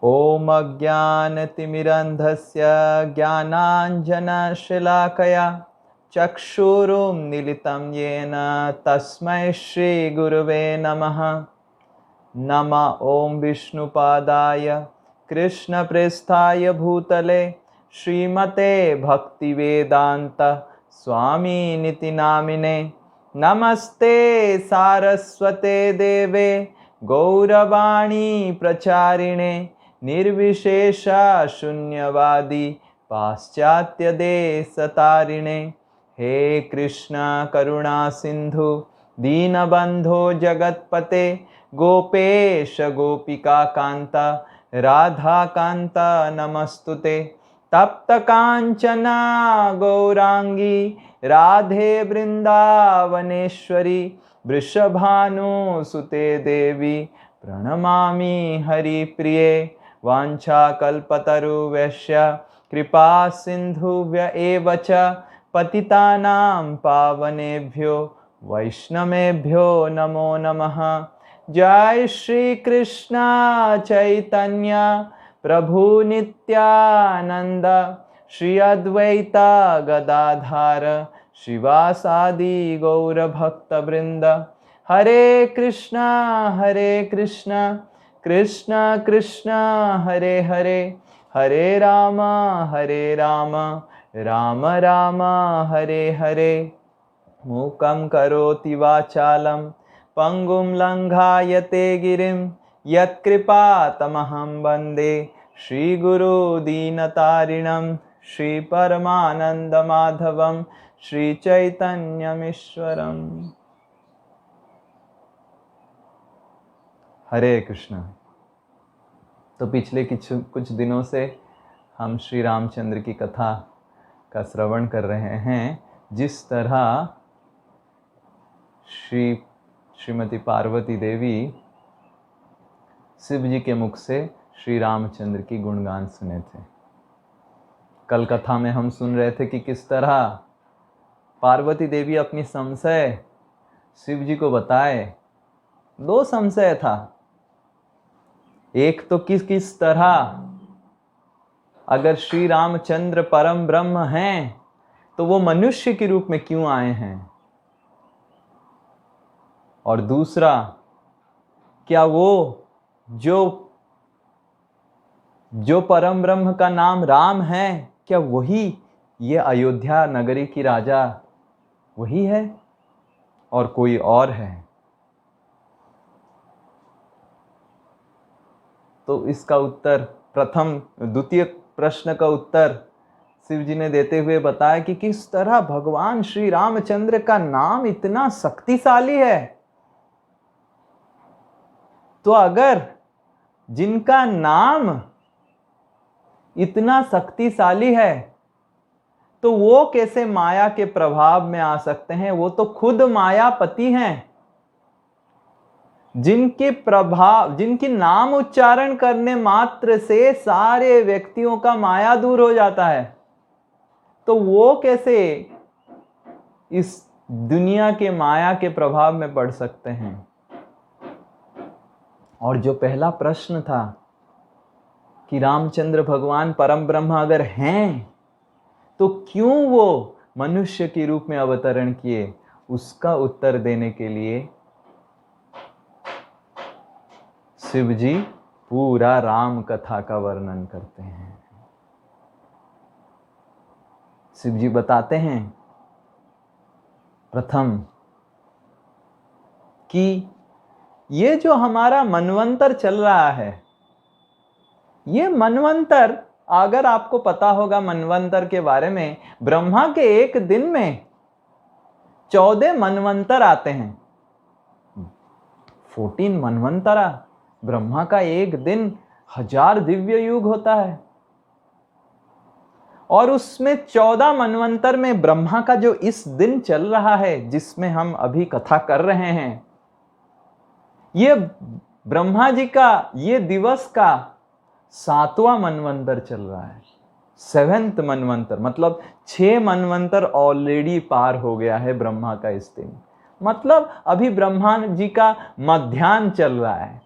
ॐ अज्ञानतिमिरन्धस्य ज्ञानाञ्जनशलाकया चक्षुरुन्मीलितं येन तस्मै श्रीगुरुवे नमः। नमः ॐ विष्णुपादाय कृष्णप्रेष्ठाय भूतले श्रीमते भक्तिवेदान्त स्वामिनिति नामिने। नमस्ते सारस्वते देवे गौरवाणी प्रचारिणे निर्विशेषा शून्यवादी पाश्चात्यदेशतारिणे। हे कृष्ण करुणा सिंधु दीनबंधो जगत्पते गोपेश गोपिका कांता राधा कांता नमस्तुते। तप्त कांचना गौरांगी राधे वृंदावनेश्वरी वृषभानुसुते देवी प्रणमामि हरिप्रिये। वाञ्छाकल्पतरुभ्यश्च कृपा सिन्धुभ्य एव च पतितानां पावनेभ्यो वैष्णवेभ्यो नमो नमः। जय श्री कृष्ण चैतन्य प्रभु नित्यानंद श्री अद्वैत गदाधर शिवासादि गौर भक्त वृंद। हरे कृष्णा कृष्ण कृष्ण हरे हरे, हरे राम राम राम हरे हरे। मूकं करोति वाचालं पंगुं लंघायते गिरिं यत्कृपातमहं वन्दे श्रीगुरु दीनतारिणं श्रीपरमानन्दमाधवं श्रीचैतन्यमीश्वरम्। हरे कृष्ण। तो पिछले कुछ दिनों से हम श्री रामचंद्र की कथा का श्रवण कर रहे हैं। जिस तरह श्रीमती पार्वती देवी शिव जी के मुख से श्री रामचंद्र की गुणगान सुने थे। कल कथा में हम सुन रहे थे कि किस तरह पार्वती देवी अपनी संशय शिव जी को बताए। दो संशय था। एक तो किस तरह अगर श्री रामचंद्र परम ब्रह्म हैं तो वो मनुष्य के रूप में क्यों आए हैं, और दूसरा क्या वो जो परम ब्रह्म का नाम राम है, क्या वही ये अयोध्या नगरी की राजा वही है और कोई और है। तो इसका उत्तर द्वितीय प्रश्न का उत्तर शिव जी ने देते हुए बताया कि किस तरह भगवान श्री रामचंद्र का नाम इतना शक्तिशाली है। तो अगर जिनका नाम इतना शक्तिशाली है तो वो कैसे माया के प्रभाव में आ सकते हैं। वो तो खुद मायापति हैं। जिनकी नाम उच्चारण करने मात्र से सारे व्यक्तियों का माया दूर हो जाता है, तो वो कैसे इस दुनिया के माया के प्रभाव में पड़ सकते हैं। और जो पहला प्रश्न था कि रामचंद्र भगवान परम ब्रह्म अगर हैं तो क्यों वो मनुष्य के रूप में अवतरण किए, उसका उत्तर देने के लिए शिव जी पूरा राम कथा का वर्णन करते हैं। शिव जी बताते हैं प्रथम कि ये जो हमारा मनवंतर चल रहा है, ये मनवंतर, अगर आपको पता होगा मनवंतर के बारे में, ब्रह्मा के एक दिन में 14 मनवंतर आते हैं। 14 मनवंतरा। ब्रह्मा का एक दिन 1000 दिव्य युग होता है, और उसमें 14 मनवंतर में ब्रह्मा का जो इस दिन चल रहा है, जिसमें हम अभी कथा कर रहे हैं, ये ब्रह्मा जी का ये दिवस का 7वां मनवंतर चल रहा है। 7th मनवंतर, मतलब 6 मनवंतर ऑलरेडी पार हो गया है ब्रह्मा का इस दिन। मतलब अभी ब्रह्मा जी का मध्याह्न चल रहा है।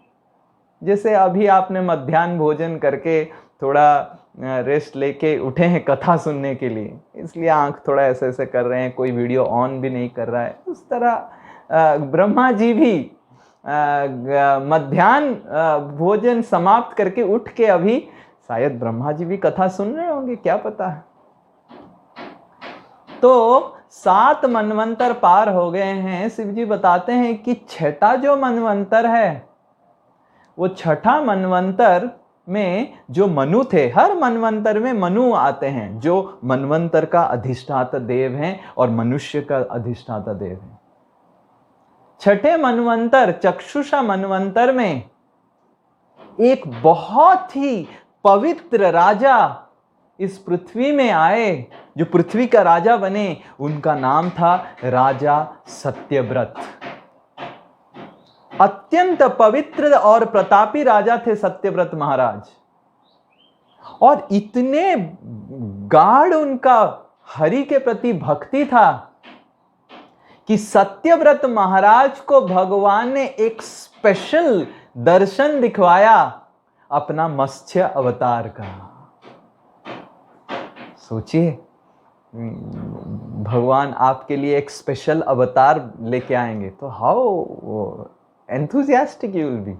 जैसे अभी आपने मध्याह्न भोजन करके थोड़ा रेस्ट लेके उठे हैं कथा सुनने के लिए, इसलिए आंख थोड़ा ऐसे ऐसे कर रहे हैं, कोई वीडियो ऑन भी नहीं कर रहा है, उस तरह ब्रह्मा जी भी मध्याह्न भोजन समाप्त करके उठ के अभी शायद ब्रह्मा जी भी कथा सुन रहे होंगे, क्या पता है। तो 7 मनवंतर पार हो गए हैं। शिव जी बताते हैं कि छठा जो मनवंतर है, वो छठा मनवंतर में जो मनु थे, हर मनवंतर में मनु आते हैं जो मनवंतर का अधिष्ठाता देव हैं और मनुष्य का अधिष्ठाता देव है। छठे मनवंतर चक्षुषा मनवंतर में एक बहुत ही पवित्र राजा इस पृथ्वी में आए, जो पृथ्वी का राजा बने। उनका नाम था राजा सत्यव्रत। अत्यंत पवित्र और प्रतापी राजा थे सत्यव्रत महाराज, और इतने गाढ़ उनका हरि के प्रति भक्ति था कि सत्यव्रत महाराज को भगवान ने एक स्पेशल दर्शन दिखवाया अपना मत्स्य अवतार का। सोचिए, भगवान आपके लिए एक स्पेशल अवतार लेके आएंगे तो how enthusiastic you will be.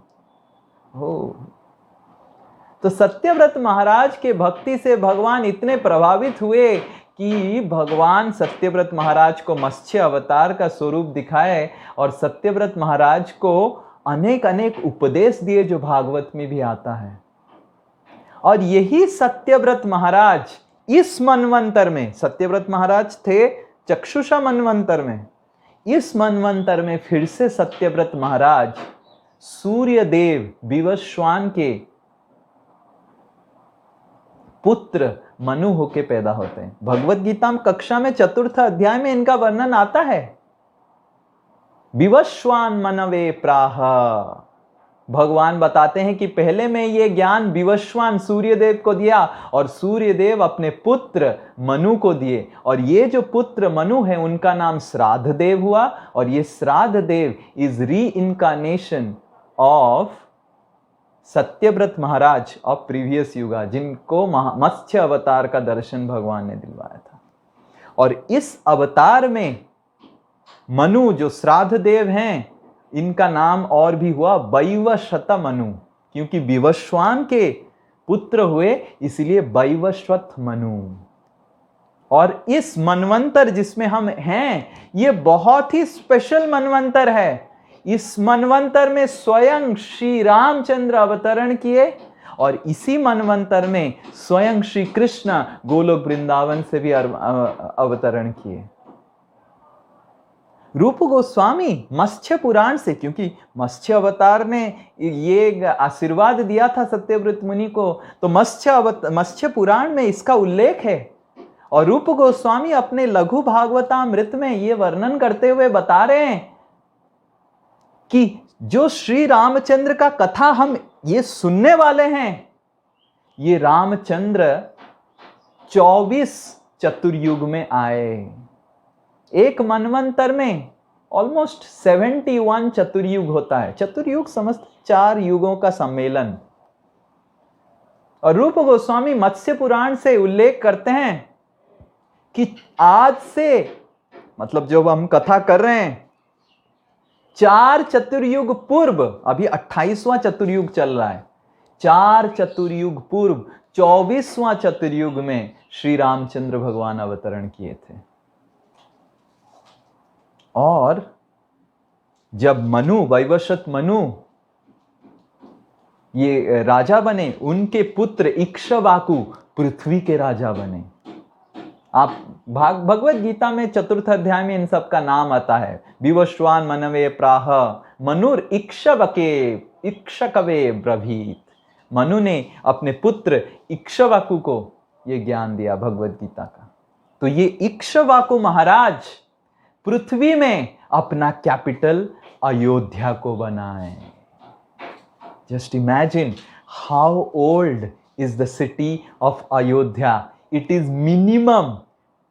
तो सत्यव्रत महाराज के भक्ति से भगवान इतने प्रभावित हुए कि भगवान सत्यव्रत महाराज को मत्स्य अवतार का स्वरूप दिखाए और सत्यव्रत महाराज को अनेक अनेक उपदेश दिए जो भागवत में भी आता है। और यही सत्यव्रत महाराज इस मनवंतर में, सत्यव्रत महाराज थे चक्षुषा मनवंतर में, इस मनवंतर में फिर से सत्यव्रत महाराज सूर्य देव विवस्वान के पुत्र मनु होके पैदा होते हैं। भगवत गीता में कक्षा में 4th अध्याय में इनका वर्णन आता है। विवस्वान मनवे प्राह, भगवान बताते हैं कि पहले में ये ज्ञान विवस्वान सूर्यदेव को दिया और सूर्यदेव अपने पुत्र मनु को दिए, और ये जो पुत्र मनु है उनका नाम श्राद्ध देव हुआ, और ये Shraddha Dev is reincarnation of Satyavrata Maharaj of previous yuga, जिनको मत्स्य अवतार का दर्शन भगवान ने दिलवाया था। और इस अवतार में मनु जो श्राद्ध देव हैं, इनका नाम और भी हुआ वैवस्वत मनु, क्योंकि विवस्वान के पुत्र हुए इसलिए वैवस्वत मनु। और इस मनवंतर जिसमें हम हैं, ये बहुत ही स्पेशल मनवंतर है। इस मनवंतर में स्वयं श्री रामचंद्र अवतरण किए, और इसी मनवंतर में स्वयं श्री कृष्ण गोलोक वृंदावन से भी अवतरण किए। रूप गोस्वामी मत्स्य पुराण से, क्योंकि मत्स्य अवतार ने ये आशीर्वाद दिया था सत्यव्रत मुनि को, तो मत्स्य पुराण में इसका उल्लेख है। और रूप गोस्वामी अपने लघु भागवतामृत में ये वर्णन करते हुए बता रहे हैं कि जो श्री रामचंद्र का कथा हम ये सुनने वाले हैं, ये रामचंद्र 24 चतुर्युग में आए। एक मनवंतर में ऑलमोस्ट 71 चतुर्युग होता है। चतुर्युग समस्त 4 युगों का सम्मेलन। और रूप गोस्वामी मत्स्य पुराण से उल्लेख करते हैं कि आज से, मतलब जो हम कथा कर रहे हैं, 4 चतुर्युग पूर्व, अभी 28वां चतुर्युग चल रहा है, 4 चतुर्युग पूर्व 24वां चतुर्युग में श्री रामचंद्र भगवान अवतरण किए थे। और जब मनु, वैवस्वत मनु ये राजा बने, उनके पुत्र इक्ष्वाकु पृथ्वी के राजा बने। आप भगवत गीता में 4th अध्याय में इन सब का नाम आता है। विवस्वान मनवे प्राह मनुर इक्ष्वकवे ब्रवीत। मनु ने अपने पुत्र इक्ष्वाकु को ये ज्ञान दिया भगवत गीता का। तो ये इक्ष्वाकु महाराज पृथ्वी में अपना कैपिटल अयोध्या को बनाए। Just imagine how old is the city of Ayodhya. It is minimum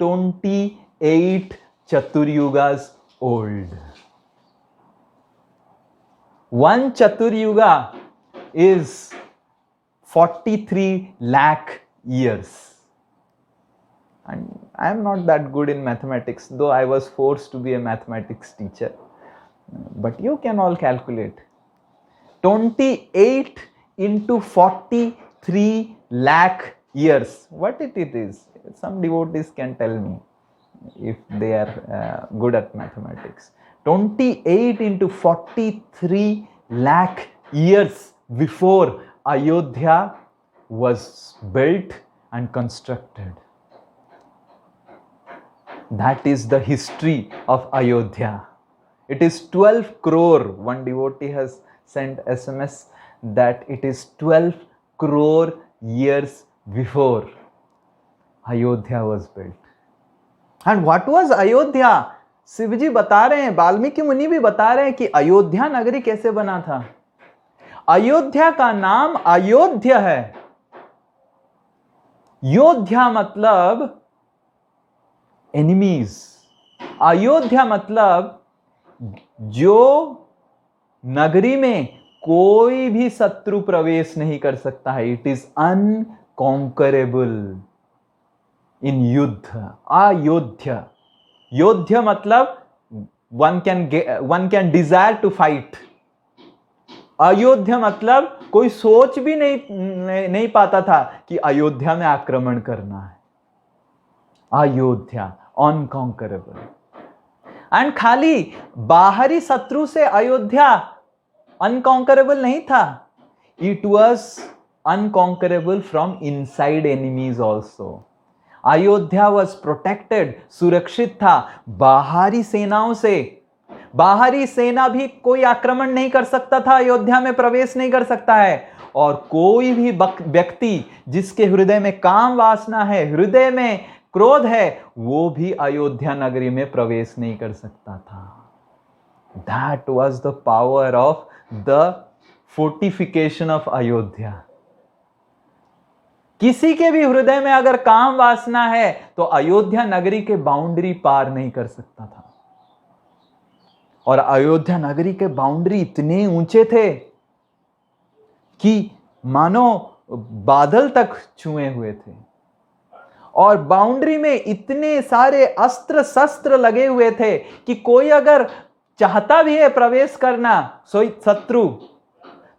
28 Chaturyugas old. One Chaturyuga is 43 lakh years. And I am not that good in mathematics, though I was forced to be a mathematics teacher. But you can all calculate. 28 into 43 lakh years. What it is? Some devotees can tell me if they are good at mathematics. 28 into 43 lakh years before Ayodhya was built and constructed. That is the history of Ayodhya. It is 12 crore. One devotee has sent SMS that it is 12 crore years before Ayodhya was built. And what was Ayodhya? Shiv ji बता रहे हैं, वाल्मीकि मुनि भी बता रहे हैं कि अयोध्या नगरी कैसे बना था. अयोध्या का नाम अयोध्या है. योध्या मतलब एनिमीज. अयोध्या मतलब जो नगरी में कोई भी शत्रु प्रवेश नहीं कर सकता है. इट इज अनकॉन्करेबल इन युद्ध. अयोध्या, योध्य मतलब one can desire to fight. Ayodhya मतलब कोई सोच भी नहीं पाता था कि अयोध्या में आक्रमण करना है. अयोध्या अनकॉन्करेबल. एंड खाली बाहरी शत्रु से अयोध्या अनकॉन्करेबल नहीं था. It was unconquerable from inside enemies also. Ayodhya was protected, सुरक्षित था बाहरी सेनाओं से. बाहरी सेना भी कोई आक्रमण नहीं कर सकता था, अयोध्या में प्रवेश नहीं कर सकता है. और कोई भी व्यक्ति जिसके हृदय में काम वासना है, हृदय में क्रोध है, वो भी अयोध्या नगरी में प्रवेश नहीं कर सकता था. That was the power of the fortification of Ayodhya. किसी के भी हृदय में अगर काम वासना है तो अयोध्या नगरी के बाउंड्री पार नहीं कर सकता था. और अयोध्या नगरी के बाउंड्री इतने ऊंचे थे कि मानो बादल तक छुए हुए थे. और बाउंड्री में इतने सारे अस्त्र शस्त्र लगे हुए थे कि कोई अगर चाहता भी है प्रवेश करना शत्रु,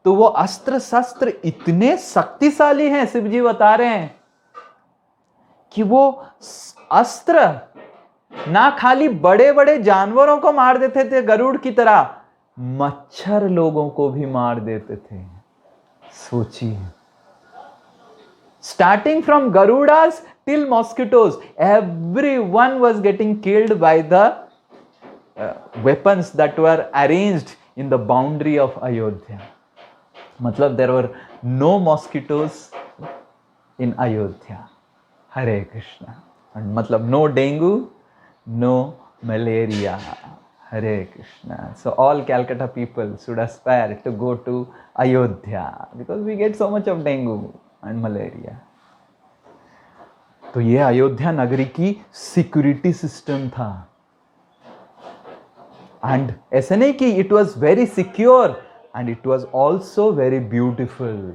तो वो अस्त्र शस्त्र इतने शक्तिशाली हैं, शिव जी बता रहे हैं कि वो अस्त्र ना खाली बड़े बड़े जानवरों को मार देते थे गरुड़ की तरह, मच्छर लोगों को भी मार देते थे. सोचिए, starting from Garudas till mosquitoes, everyone was getting killed by the weapons that were arranged in the boundary of Ayodhya. मतलब there were no mosquitoes in Ayodhya. Hare Krishna. And मतलब no dengue, no malaria. Hare Krishna. So all Calcutta people should aspire to go to Ayodhya because we get so much of dengue and malaria. तो ये अयोध्या नगरी की security system था. And ऐसे नहीं कि it was very secure, and it was also very beautiful.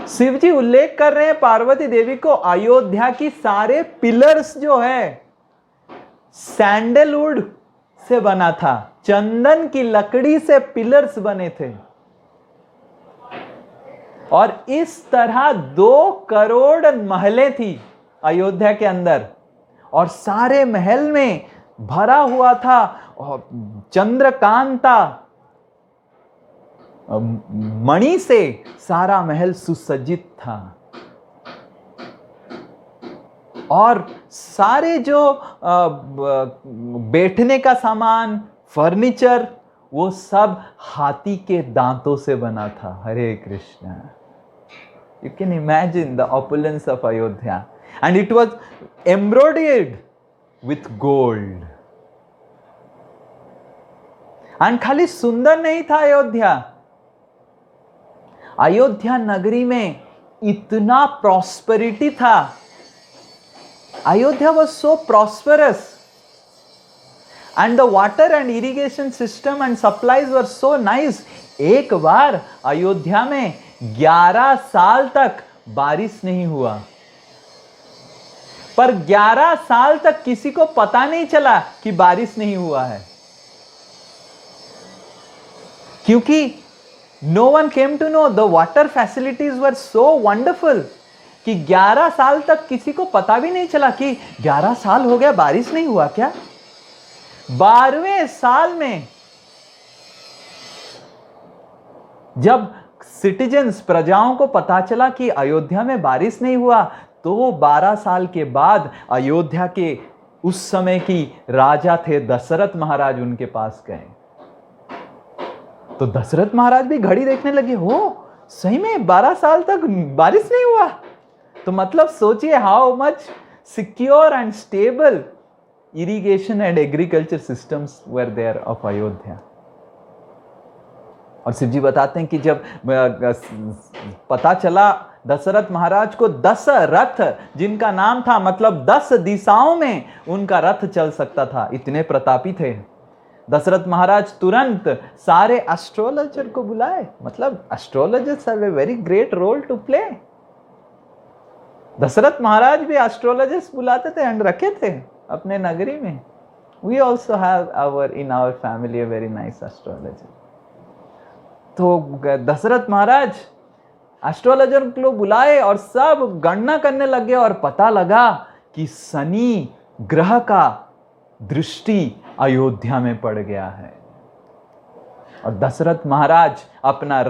Shiv ji उल्लेख कर रहे हैं पार्वती देवी को, अयोध्या की सारे पिलर्स जो है सैंडलवुड से बना था, चंदन की लकड़ी से पिलर्स बने थे. और इस तरह 2 करोड़ महलें थी अयोध्या के अंदर, और सारे महल में भरा हुआ था चंद्रकांता मणि से सारा महल सुसज्जित था. और सारे जो बैठने का सामान, फर्नीचर, वो सब हाथी के दांतों से बना था. हरे Krishna. You can imagine the opulence of Ayodhya, and it was embroidered with gold. And खाली सुंदर नहीं था अयोध्या, अयोध्या नगरी में इतना प्रॉस्पेरिटी था. Ayodhya was so prosperous. and the water and irrigation system and supplies were so nice. एक बार अयोध्या में 11 साल तक बारिश नहीं हुआ, पर 11 साल तक किसी को पता नहीं चला कि बारिश नहीं हुआ है, क्योंकि no one came to know the water facilities were so wonderful कि 11 साल तक किसी को पता भी नहीं चला कि 11 साल हो गया बारिश नहीं हुआ क्या। 12वें साल में जब सिटीजन्स, प्रजाओं को पता चला कि अयोध्या में बारिश नहीं हुआ, तो 12 साल के बाद अयोध्या के उस समय की राजा थे दशरथ महाराज, उनके पास गए। तो दशरथ महाराज भी घड़ी देखने लगे, हो सही में 12 साल तक बारिश नहीं हुआ। तो मतलब सोचिए how much secure and stable irrigation and agriculture systems were there of Ayodhya. और शिव जी बताते हैं कि जब पता चला दशरथ महाराज को 10 रथ, जिनका नाम था, मतलब 10 दिशाओं में उनका रथ चल सकता था, इतने प्रतापी थे। दशरथ महाराज तुरंत सारे एस्ट्रोलॉजर को बुलाए, मतलब astrologers have a very great role to play. Dasharath Maharaj भी एस्ट्रोलॉजर्स बुलाते थे एंड रखे थे अपने नगरी में। We also have in our family a very nice astrologer. तो दशरथ महाराज एस्ट्रोलॉजर को बुलाए और सब गणना करने लगे, और पता लगा कि शनि ग्रह का दृष्टि अयोध्या में पड़ गया है। और दशरथ महाराज अपना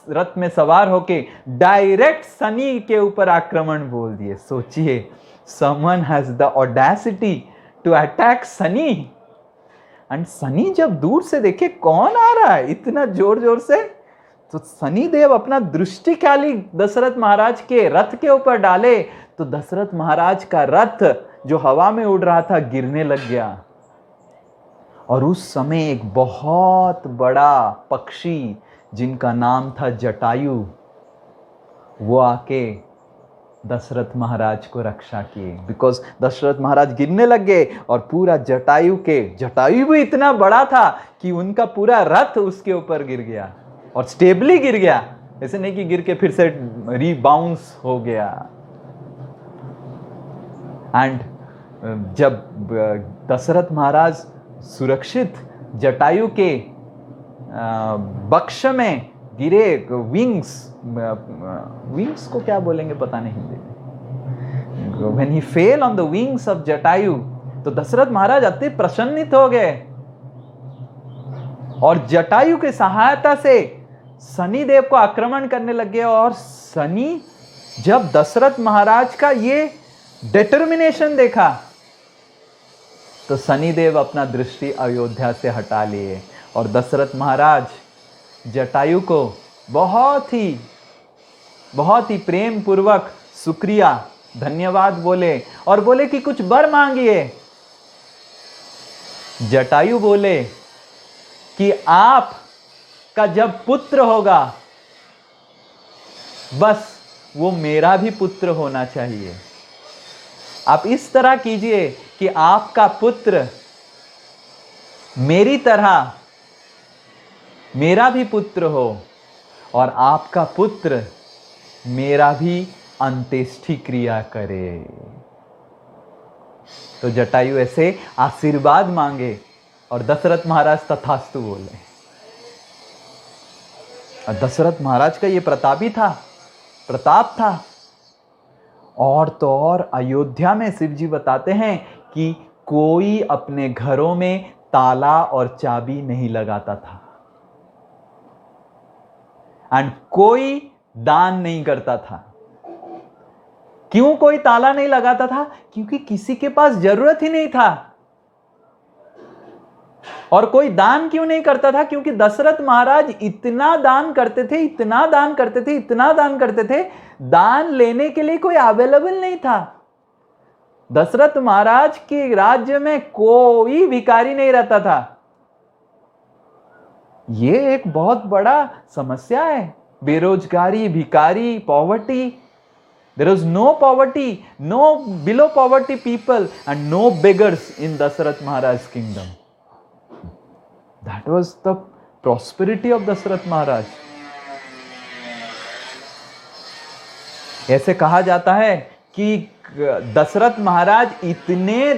रथ में सवार होके डायरेक्ट शनि के ऊपर आक्रमण बोल दिए। सोचिए, someone has the audacity to attack Shani, and Shani जब दूर से देखे कौन आ रहा है इतना जोर जोर से, तो शनि देव अपना दृष्टि खाली दशरथ महाराज के रथ के ऊपर डाले, तो दशरथ महाराज का रथ जो हवा में उड़ रहा था गिरने लग गया। और उस समय एक बहुत बड़ा पक्षी जिनका नाम था जटायु, वो आके दशरथ महाराज को रक्षा किए, बिकॉज दशरथ महाराज गिरने लग गए और पूरा जटायु भी इतना बड़ा था कि उनका पूरा रथ उसके ऊपर गिर गया, और स्टेबली गिर गया, ऐसे नहीं कि गिर के फिर से रीबाउंस हो गया। एंड जब दशरथ महाराज सुरक्षित जटायु के बक्ष में गिरे, विंग्स को क्या बोलेंगे पता नहीं हिंदी में, when he fell on the wings of Jatayu, तो दशरथ महाराज अति प्रसन्नित हो गए और जटायु की सहायता से शनि देव को आक्रमण करने लगे। और शनि जब दशरथ महाराज का ये डिटर्मिनेशन देखा, तो शनिदेव अपना दृष्टि अयोध्या से हटा लिए, और दशरथ महाराज जटायु को बहुत ही प्रेम पूर्वक शुक्रिया, धन्यवाद बोले, और बोले कि कुछ वर मांगिए। जटायु बोले कि आप का जब पुत्र होगा, बस वो मेरा भी पुत्र होना चाहिए। आप इस तरह कीजिए कि आपका पुत्र मेरी तरह मेरा भी पुत्र हो, और आपका पुत्र मेरा भी अंत्येष्टि क्रिया करे। तो जटायु ऐसे आशीर्वाद मांगे और दशरथ महाराज तथास्तु बोले। और दशरथ महाराज का ये प्रताप था। और तो और अयोध्या में शिव जी बताते हैं कि कोई अपने घरों में ताला और चाबी नहीं लगाता था, एंड कोई दान नहीं करता था। क्यों कोई ताला नहीं लगाता था? क्योंकि किसी के पास जरूरत ही नहीं था। और कोई दान क्यों नहीं करता था? क्योंकि दशरथ महाराज इतना दान करते थे, दान लेने के लिए कोई अवेलेबल नहीं था। दशरथ महाराज के राज्य में कोई भिखारी नहीं रहता था। ये एक बहुत बड़ा समस्या है, बेरोजगारी, भिखारी, poverty. There was no poverty, no below poverty people, and no beggars in Dasarath Maharaj's kingdom. That was the prosperity of Dasarath Maharaj. ऐसे कहा जाता है कि दशरथ महाराज इतने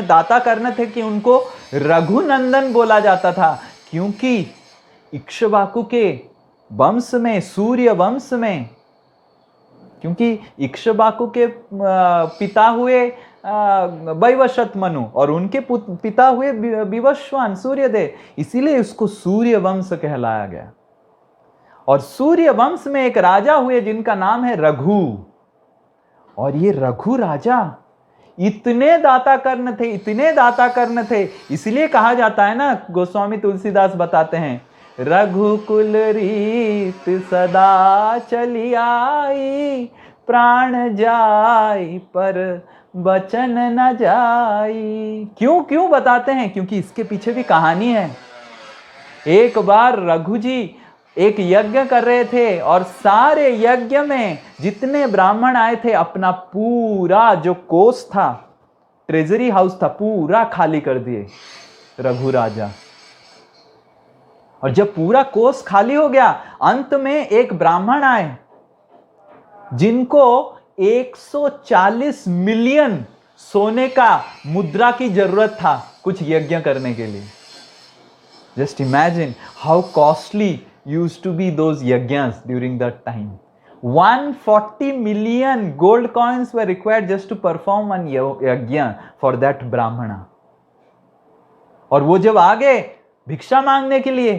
दाता करने थे कि उनको रघुनंदन बोला जाता था, क्योंकि इक्ष्वाकु के वंश में, सूर्य वंश में, क्योंकि इक्ष्वाकु के पिता हुए वैवस्वत मनु और उनके पिता हुए विवस्वान सूर्यदेव, इसीलिए उसको सूर्य वंश कहलाया गया। और सूर्य वंश में एक राजा हुए जिनका नाम है रघु, और ये रघु राजा इतने दाता कर्ण थे, इतने दाता कर्ण थे, इसलिए कहा जाता है ना, गोस्वामी तुलसीदास बताते हैं, रघुकुल रीत सदा चली आई, प्राण जाई पर बचन न जाई। क्यों बताते हैं? क्योंकि इसके पीछे भी कहानी है। एक बार रघु जी एक यज्ञ कर रहे थे और सारे यज्ञ में जितने ब्राह्मण आए थे अपना पूरा जो कोष था, ट्रेजरी हाउस था, पूरा खाली कर दिए रघु राजा। और जब पूरा कोष खाली हो गया, अंत में एक ब्राह्मण आए जिनको 140 मिलियन सोने का मुद्रा की जरूरत था कुछ यज्ञ करने के लिए। Just imagine how costly used to be those yajnas during that time. 140 million gold coins were required just to perform one yajna for that brahmana. और वो जब आ गए भिक्षा मांगने के लिए,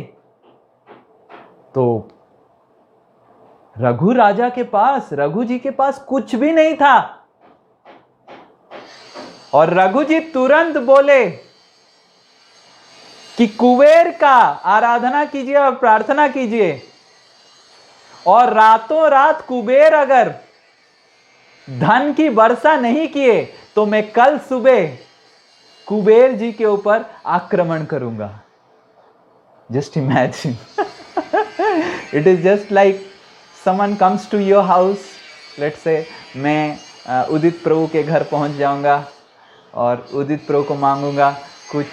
तो रघु राजा के पास, रघु जी के पास कुछ भी नहीं था। और रघु जी तुरंत बोले कि कुबेर का आराधना कीजिए और प्रार्थना कीजिए, और रातों रात कुबेर अगर धन की वर्षा नहीं किए तो मैं कल सुबह कुबेर जी के ऊपर आक्रमण करूंगा। Just imagine, it is just like someone comes to your house, let's say मैं उदित प्रभु के घर पहुंच जाऊंगा और उदित प्रभु को मांगूंगा कुछ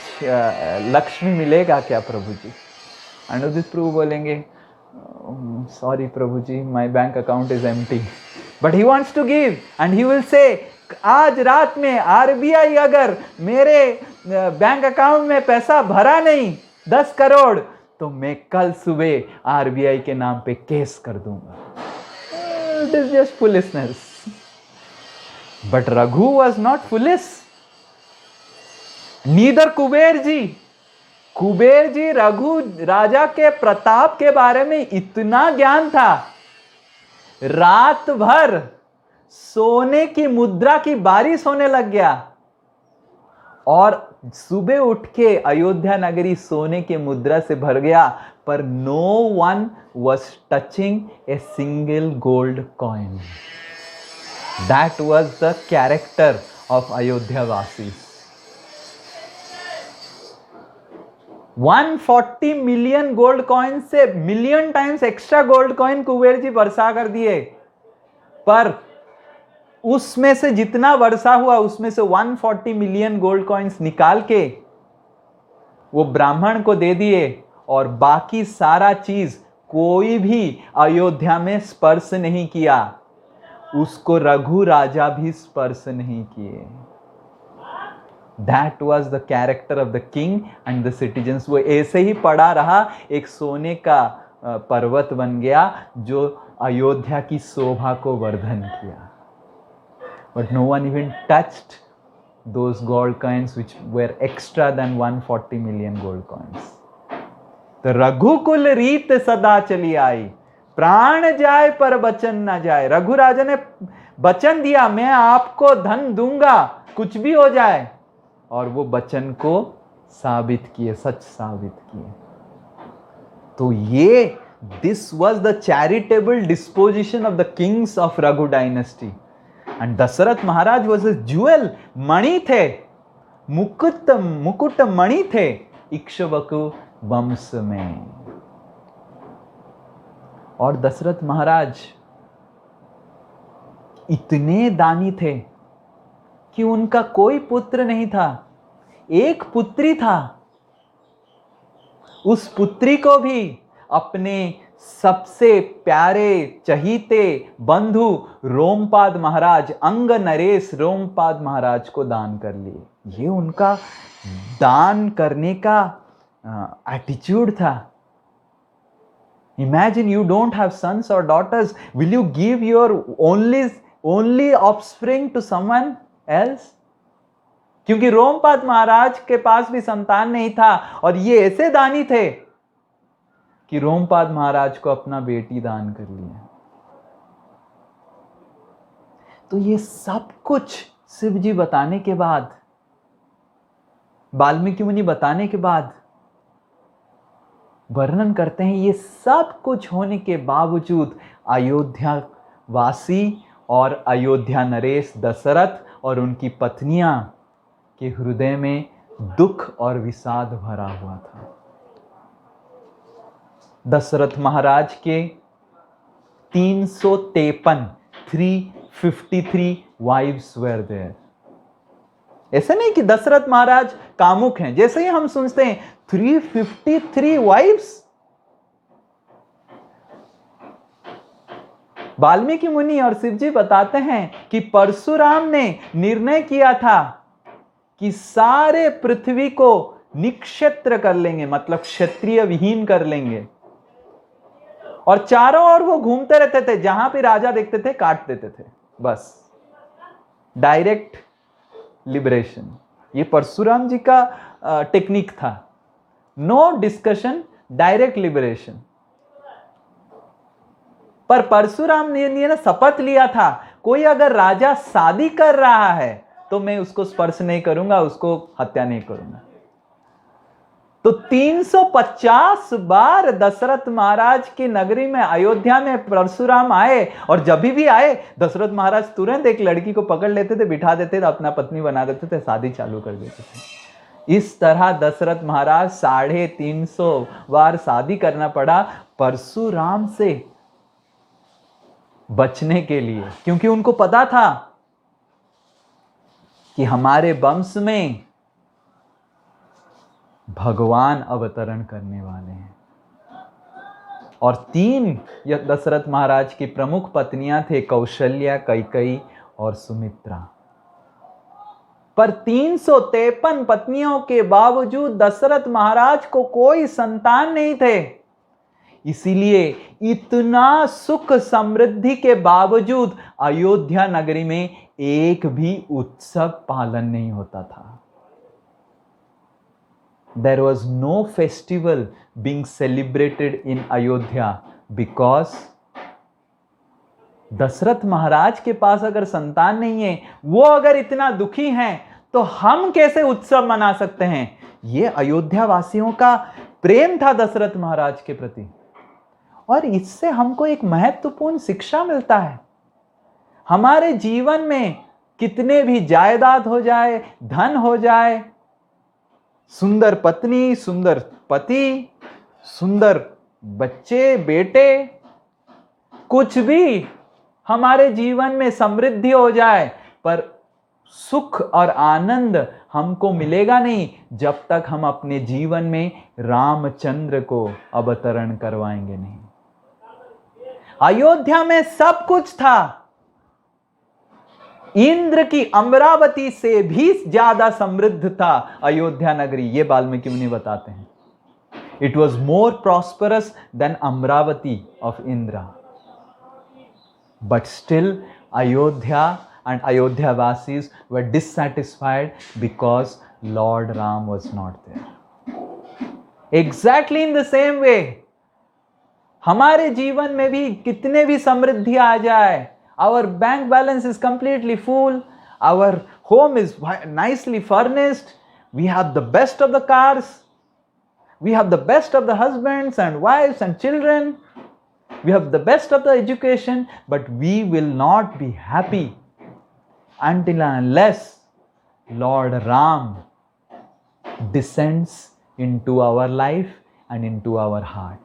लक्ष्मी मिलेगा क्या प्रभु जी? एंड उदित प्रभु बोलेंगे, sorry Prabhu ji, my bank account is empty, but he wants to give, and he will say, आज रात में आरबीआई अगर मेरे बैंक अकाउंट में पैसा भरा नहीं 10 करोड़, तो मैं कल सुबह आरबीआई के नाम पे केस कर दूंगा। It is just foolishness. But Raghu was not foolish, neither Kuber ji. Kuber ji Raghu Raja के प्रताप के बारे में इतना ज्ञान था, रात भर सोने की मुद्रा की बारिश होने लग गया, और सुबह उठ के अयोध्या नगरी सोने की मुद्रा से भर गया, पर no one was touching a single gold coin. That was the character of Ayodhya वासी। 140 मिलियन गोल्ड कॉइन से million times extra gold coin Kuber ji वर्षा कर दिए, पर उसमें से जितना वर्षा हुआ उसमें से 140 मिलियन गोल्ड कॉइन्स निकाल के वो ब्राह्मण को दे दिए, और बाकी सारा चीज कोई भी अयोध्या में स्पर्श नहीं किया, उसको रघु राजा भी स्पर्श नहीं किए। That was the character of the king and the citizens. वो ऐसे ही पड़ा रहा, एक सोने का पर्वत बन गया जो अयोध्या की शोभा को वर्धन किया। But no one even touched those gold coins which were extra than 140 million gold coins. तो रघुकुल रीत सदा चली आई, प्राण जाए पर वचन न जाए। रघु राजा ने वचन दिया, मैं आपको धन दूंगा कुछ भी हो जाए, और वो वचन को साबित किए, सच साबित किए। तो ये this was the charitable disposition of the kings of Raghu dynasty. And Dasharath Maharaj was a jewel, मणि थे, मुकुट मणि थे इक्ष्वाकु वंश में। और दशरथ महाराज इतने दानी थे कि उनका कोई पुत्र नहीं था, एक पुत्री था। उस पुत्री को भी अपने सबसे प्यारे चहीते बंधु रोमपाद महाराज, अंग नरेश रोमपाद महाराज को दान कर लिए। ये उनका दान करने का एटीट्यूड था। Imagine you don't have sons or daughters. Will you give your only offspring to someone else? क्योंकि रोमपाद महाराज के पास भी संतान नहीं था और ये ऐसे दानी थे कि रोमपाद महाराज को अपना बेटी दान कर लिया। तो ये सब कुछ शिव जी बताने के बाद, वाल्मीकि मुनि बताने के बाद वर्णन करते हैं, ये सब कुछ होने के बावजूद अयोध्या वासी और अयोध्या नरेश दशरथ और उनकी पत्नियां के हृदय में दुख और विषाद भरा हुआ था। दशरथ महाराज के 353 वाइव्स वर देयर। ऐसे नहीं कि दशरथ महाराज कामुक हैं, जैसे ही हम सुनते हैं 353 वाइव्स। वाल्मीकि मुनि और शिव जी बताते हैं कि परशुराम ने निर्णय किया था कि सारे पृथ्वी को निक्षेत्र कर लेंगे, मतलब क्षत्रिय विहीन कर लेंगे, और चारों ओर वो घूमते रहते थे, जहां भी राजा देखते थे काट देते थे। बस डायरेक्ट लिबरेशन, ये परशुराम जी का टेक्निक था। No discussion, direct liberation. पर परशुराम ने शपथ लिया था, कोई अगर राजा शादी कर रहा है तो मैं उसको स्पर्श नहीं करूंगा, उसको हत्या नहीं करूंगा। तो 350 बार दशरथ महाराज की नगरी में, अयोध्या में परशुराम आए, और जब भी आए दशरथ महाराज तुरंत एक लड़की को पकड़ लेते थे, बिठा देते थे, अपना पत्नी बना देते थे, शादी चालू कर देते थे। इस तरह दशरथ महाराज 350 बार शादी करना पड़ा परशुराम से बचने के लिए, क्योंकि उनको पता था कि हमारे वंश में भगवान अवतरण करने वाले हैं। और 3 दशरथ महाराज की प्रमुख पत्नियां थे, कौशल्या, कैकेयी और सुमित्रा। पर 353 पत्नियों के बावजूद दशरथ महाराज को कोई संतान नहीं थे। इसीलिए इतना सुख समृद्धि के बावजूद अयोध्या नगरी में एक भी उत्सव पालन नहीं होता था। There was no festival being celebrated in Ayodhya because Dasharath महाराज के पास अगर संतान नहीं है, वो अगर इतना दुखी हैं, तो हम कैसे उत्सव मना सकते हैं? ये अयोध्या वासियों का प्रेम था दशरथ महाराज के प्रति। और इससे हमको एक महत्वपूर्ण शिक्षा मिलता है। हमारे जीवन में कितने भी जायदाद हो जाए, धन हो जाए, सुंदर पत्नी, सुंदर पति, सुंदर बच्चे, बेटे, कुछ भी हमारे जीवन में समृद्धि हो जाए, पर सुख और आनंद हमको मिलेगा नहीं जब तक हम अपने जीवन में रामचंद्र को अवतरण करवाएंगे नहीं। अयोध्या में सब कुछ था। इंद्र की अमरावती से भी ज्यादा समृद्ध था अयोध्या नगरी, ये वाल्मीकि मुनि बताते हैं। It was more prosperous than Amaravati of Indra, but still Ayodhya and Ayodhya vasis were dissatisfied because Lord Ram was not there. Exactly in the same way, हमारे जीवन में भी कितने भी समृद्धि आ जाए, our bank balance is completely full, our home is nicely furnished, we have the best of the cars, we have the best of the husbands and wives and children, we have the best of the education, but we will not be happy until and unless Lord Ram descends into our life and into our heart.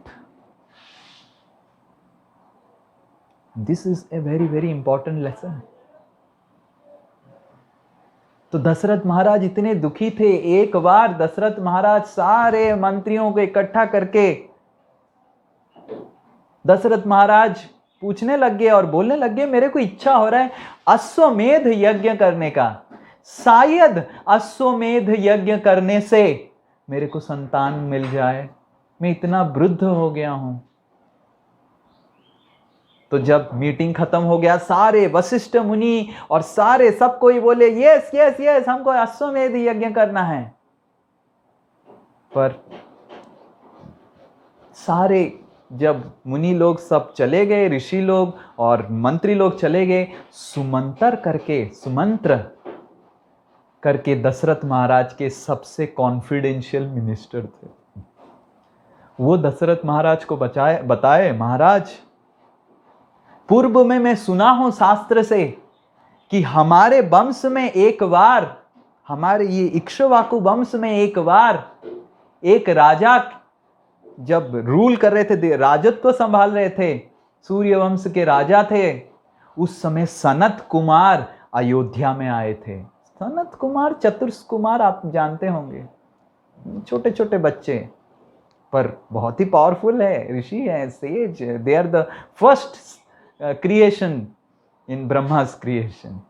This is a very very important lesson. तो दशरथ महाराज इतने दुखी थे, एक बार दशरथ महाराज सारे मंत्रियों को इकट्ठा करके दशरथ महाराज पूछने लग गए और बोलने लग गए, मेरे को इच्छा हो रहा है अश्वमेध यज्ञ करने का, शायद अश्वमेध यज्ञ करने से मेरे को संतान मिल जाए, मैं इतना वृद्ध हो गया हूं। तो जब मीटिंग खत्म हो गया, सारे वशिष्ठ मुनि और सारे सब कोई बोले यस यस यस, हमको अश्वमेध यज्ञ करना है। पर सारे जब मुनि लोग सब चले गए, ऋषि लोग और मंत्री लोग चले गए, सुमंत्र करके दशरथ महाराज के सबसे कॉन्फिडेंशियल मिनिस्टर थे, वो दशरथ महाराज को बताए महाराज, पूर्व में मैं सुना हूं शास्त्र से कि हमारे वंश में एक बार, हमारे ये इक्ष्वाकु वंश में एक बार एक राजा जब रूल कर रहे थे, राजत्व संभाल रहे थे, सूर्य वंश के राजा थे, उस समय सनत कुमार अयोध्या में आए थे। सनत कुमार, चतुर्ष कुमार आप जानते होंगे, छोटे छोटे बच्चे पर बहुत ही पावरफुल है, ऋषि है, sage, they are the first creation in Brahma's creation.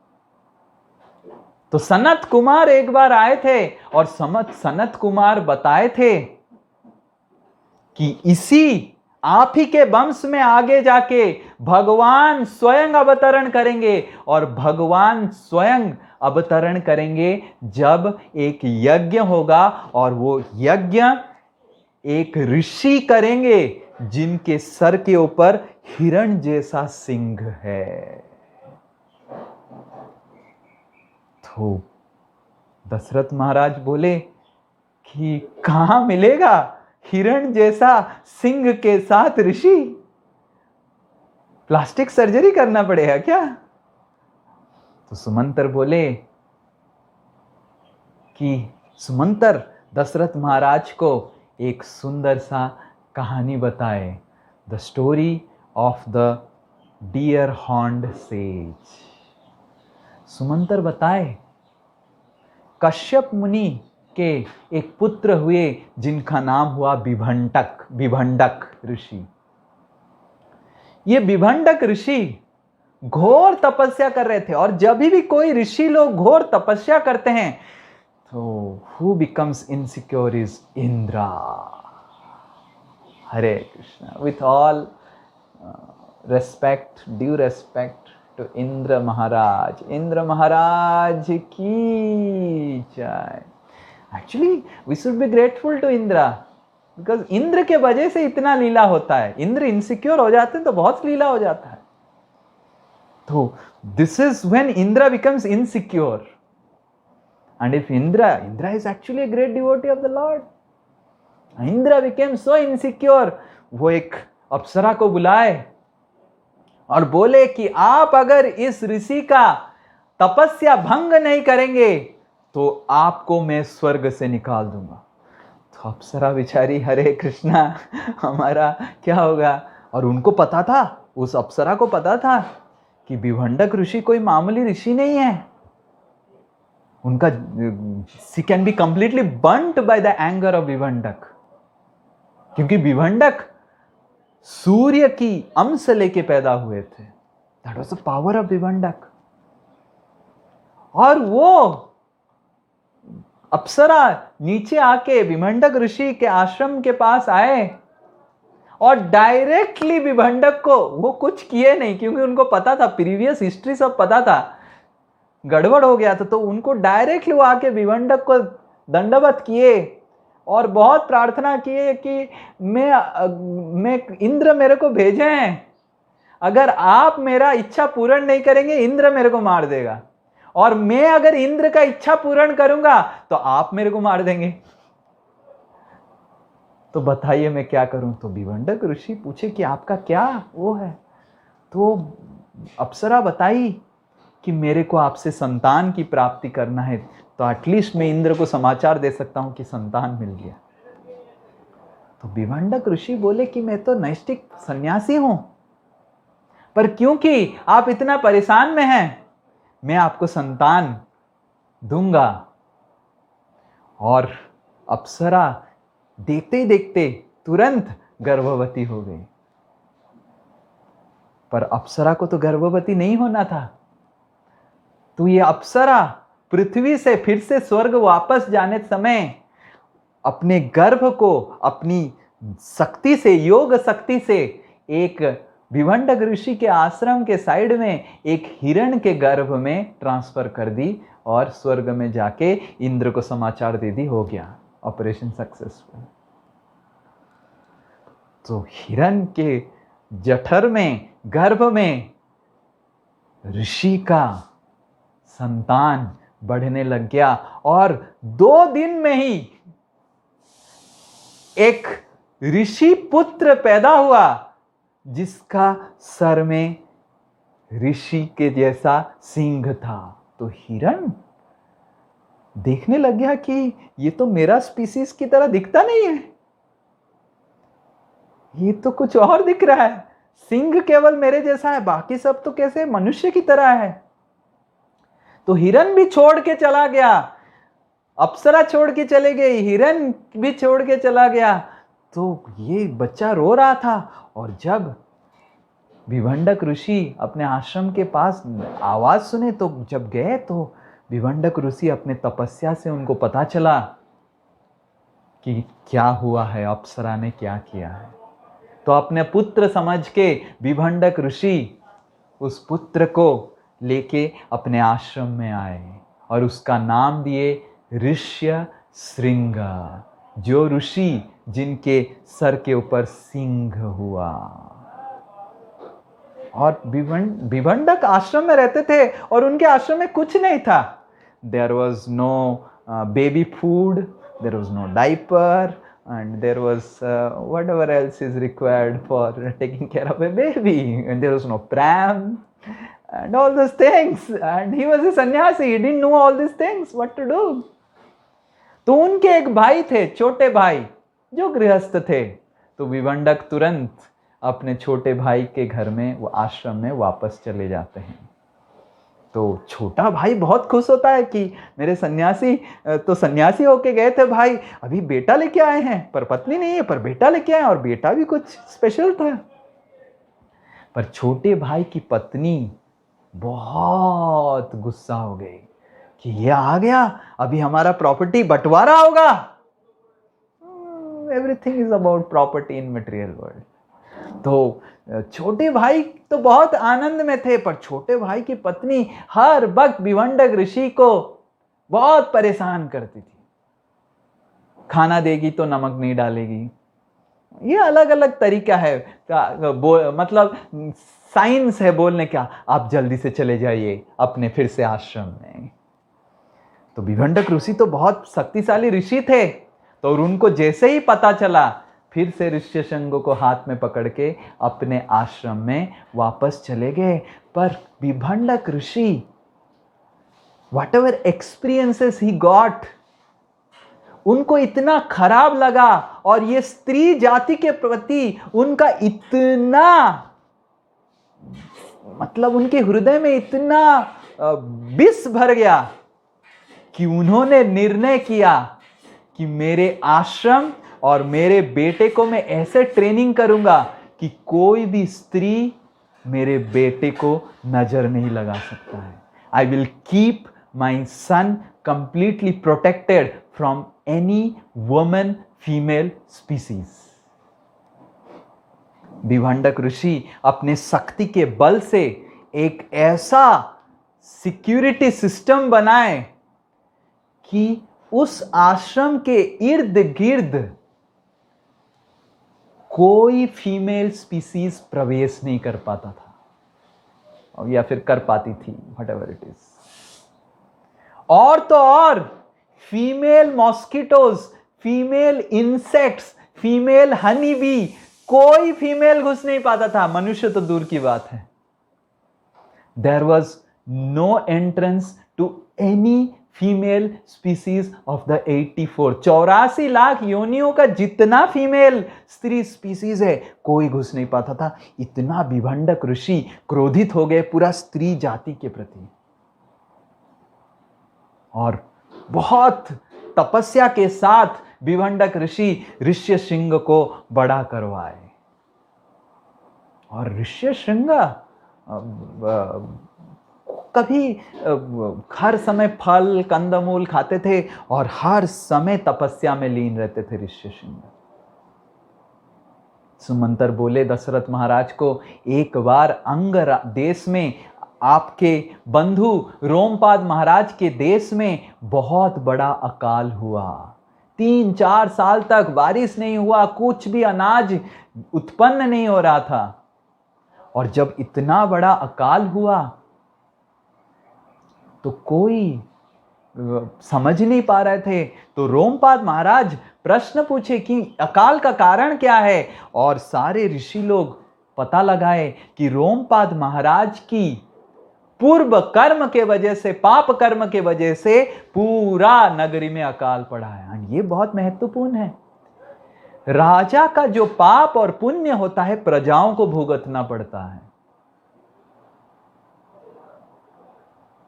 तो सनत कुमार एक बार आए थे और सनत कुमार बताए थे कि इसी आप ही के वंश में आगे जाके भगवान स्वयं अवतरण करेंगे, और भगवान स्वयं अवतरण करेंगे जब एक यज्ञ होगा, और वो यज्ञ एक ऋषि करेंगे जिनके सर के ऊपर हिरण जैसा सिंह है। तो दशरथ महाराज बोले कि कहां मिलेगा हिरण जैसा सिंह के साथ ऋषि, प्लास्टिक सर्जरी करना पड़ेगा क्या? तो सुमंत्र बोले कि सुमंत्र दशरथ महाराज को एक सुंदर सा कहानी बताए, the story of the deer horned sage. Sumantra बताए कश्यप मुनि के एक पुत्र हुए जिनका नाम हुआ विभंडक ऋषि। ये विभंडक ऋषि घोर तपस्या कर रहे थे, और जब भी कोई ऋषि लोग घोर तपस्या करते हैं तो who becomes insecure is Indra. Hare Krishna. With all respect, due respect to Indra Maharaj की जय। Actually we should be grateful to Indra, because Indra के वजह से इतना लीला होता है। इंद्र इनसिक्योर हो जाते हैं तो बहुत लीला हो जाता है। तो this is when Indra becomes insecure, and if Indra is actually a great devotee of the Lord, Indra became so insecure, वो एक अप्सरा को बुलाए और बोले कि आप अगर इस ऋषि का तपस्या भंग नहीं करेंगे तो आपको मैं स्वर्ग से निकाल दूंगा। तो अप्सरा बेचारी, हरे कृष्णा, हमारा क्या होगा? और उनको पता था, उस अप्सरा को पता था कि विभंडक ऋषि कोई मामूली ऋषि नहीं है। उनका she can be completely burned by the anger of Vibhandak, क्योंकि विभंडक सूर्य की अंश लेके पैदा हुए थे। That was the power of Vibhandak. और वो अप्सरा नीचे आके विभंडक ऋषि के आश्रम के पास आए और डायरेक्टली विभंडक को, वो कुछ किए नहीं क्योंकि उनको पता था, प्रीवियस हिस्ट्री सब पता था, गड़बड़ हो गया था। तो उनको डायरेक्टली वो आके विभंडक को दंडवत किए और बहुत प्रार्थना किए कि मैं इंद्र मेरे को भेजे हैं, अगर आप मेरा इच्छा पूर्ण नहीं करेंगे इंद्र मेरे को मार देगा, और मैं अगर इंद्र का इच्छा पूर्ण करूंगा तो आप मेरे को मार देंगे। तो बताइए मैं क्या करूं? तो विभंडक ऋषि पूछे कि आपका क्या वो है? तो अप्सरा बताई कि मेरे को आपसे संतान की प्राप्ति करना है, तो एटलीस्ट मैं इंद्र को समाचार दे सकता हूं कि संतान मिल गया। तो विभंडक ऋषि बोले कि मैं तो नैष्ठिक सन्यासी हूं, पर क्योंकि आप इतना परेशान में हैं, मैं आपको संतान दूंगा। और अप्सरा देखते ही देखते तुरंत गर्भवती हो गई। पर अप्सरा को तो गर्भवती नहीं होना था। तो ये अप्सरा पृथ्वी से फिर से स्वर्ग वापस जाने समय अपने गर्भ को अपनी शक्ति से, योग शक्ति से, एक विभंडक ऋषि के आश्रम के साइड में एक हिरण के गर्भ में ट्रांसफर कर दी और स्वर्ग में जाके इंद्र को समाचार दे दी, हो गया ऑपरेशन सक्सेसफुल। तो हिरण के जठर में, गर्भ में ऋषि का संतान बढ़ने लग गया और 2 दिन में ही एक ऋषि पुत्र पैदा हुआ जिसका सर में ऋषि के जैसा सिंह था। तो हिरण देखने लग गया कि ये तो मेरा स्पीसीज की तरह दिखता नहीं है, ये तो कुछ और दिख रहा है। सिंह केवल मेरे जैसा है, बाकी सब तो कैसे मनुष्य की तरह है। तो हिरण भी छोड़ के चला गया, अप्सरा छोड़ के चले गई, हिरण भी छोड़ के चला गया। तो ये बच्चा रो रहा था और जब विभंडक ऋषि अपने आश्रम के पास आवाज सुने तो जब गए तो विभंडक ऋषि अपने तपस्या से उनको पता चला कि क्या हुआ है, अप्सरा ने क्या किया है। तो अपने पुत्र समझ के विभंडक ऋषि उस पुत्र को लेके अपने आश्रम में आए और उसका नाम दिए ऋष्य श्रृंग, जो ऋषि जिनके सर के ऊपर सिंह हुआ। और विभंडक आश्रम में रहते थे और उनके आश्रम में कुछ नहीं था। There was no baby food, there was no diaper, and there was whatever else is required for taking care of a baby, and there was no pram and all those things, and he was a sannyasi, he didn't know all these things, what to do. तो उनके एक भाई थे, छोटे भाई, जो गृहस्थ थे। तो विभंडक तुरंत अपने छोटे भाई के घर में, वो आश्रम में वापस चले जाते हैं। तो छोटा भाई बहुत खुश होता है कि मेरे सन्यासी तो सन्यासी होके गए थे भाई, अभी बेटा लेके आए हैं, पर पत्नी नहीं है, पर बेटा लेके आए, और बेटा भी कुछ स्पेशल था। पर छोटे भाई की पत्नी बहुत गुस्सा हो गई कि ये आ गया, अभी हमारा प्रॉपर्टी बंटवारा होगा। Everything is about property in material world. तो छोटे भाई तो बहुत आनंद में थे, पर छोटे भाई की पत्नी हर वक्त विभंडक ऋषि को बहुत परेशान करती थी। खाना देगी तो नमक नहीं डालेगी, ये अलग अलग तरीका है, मतलब साइंस है बोलने का। आप जल्दी से चले जाइए अपने फिर से आश्रम में। तो विभंडक ऋषि तो बहुत शक्तिशाली ऋषि थे, तो उनको जैसे ही पता चला, फिर से ऋष्यशृंग को हाथ में पकड़ के अपने आश्रम में वापस चले गए। पर विभंडक ऋषि, व्हाटएवर एक्सपीरियंसेस ही गॉट, उनको इतना खराब लगा और ये स्त्री जाति के प्रति उनका इतना, मतलब उनके हृदय में इतना विष भर गया कि उन्होंने निर्णय किया कि मेरे आश्रम और मेरे बेटे को मैं ऐसे ट्रेनिंग करूंगा कि कोई भी स्त्री मेरे बेटे को नजर नहीं लगा सकता है। I will keep my son completely protected from any woman female species. Vibhandak ऋषि अपने शक्ति के बल से एक ऐसा सिक्योरिटी सिस्टम बनाए कि उस आश्रम के इर्द गिर्द कोई फीमेल स्पीसीज प्रवेश नहीं कर पाता था, या फिर कर पाती थी, व्हाटएवर इट इज। और तो और female mosquitoes, female insects, female honey bee, कोई फीमेल घुस नहीं पाता था, मनुष्य तो दूर की बात है। There was no entrance to any female species of the 84, 84 lakh योनियों का जितना फीमेल स्त्री स्पीसीज है, कोई घुस नहीं पाता था। इतना विभंडक ऋषि क्रोधित हो गए पूरा स्त्री जाति के प्रति, और बहुत तपस्या के साथ विभंडक ऋषि ऋष्यशृंग को बड़ा करवाए। और ऋष्यशृंग कभी हर समय फल कंदमूल खाते थे और हर समय तपस्या में लीन रहते थे ऋष्यशृंग। सुमंतर बोले दशरथ महाराज को, एक बार अंग देश में आपके बंधु रोमपाद महाराज के देश में बहुत बड़ा अकाल हुआ। 3-4 साल तक बारिश नहीं हुआ, कुछ भी अनाज उत्पन्न नहीं हो रहा था। और जब इतना बड़ा अकाल हुआ तो कोई समझ नहीं पा रहे थे। तो रोमपाद महाराज प्रश्न पूछे कि अकाल का कारण क्या है, और सारे ऋषि लोग पता लगाए कि रोमपाद महाराज की पूर्व कर्म के वजह से, पाप कर्म के वजह से पूरा नगरी में अकाल पड़ा है। ये बहुत महत्वपूर्ण है। राजा का जो पाप और पुण्य होता है प्रजाओं को भुगतना पड़ता है।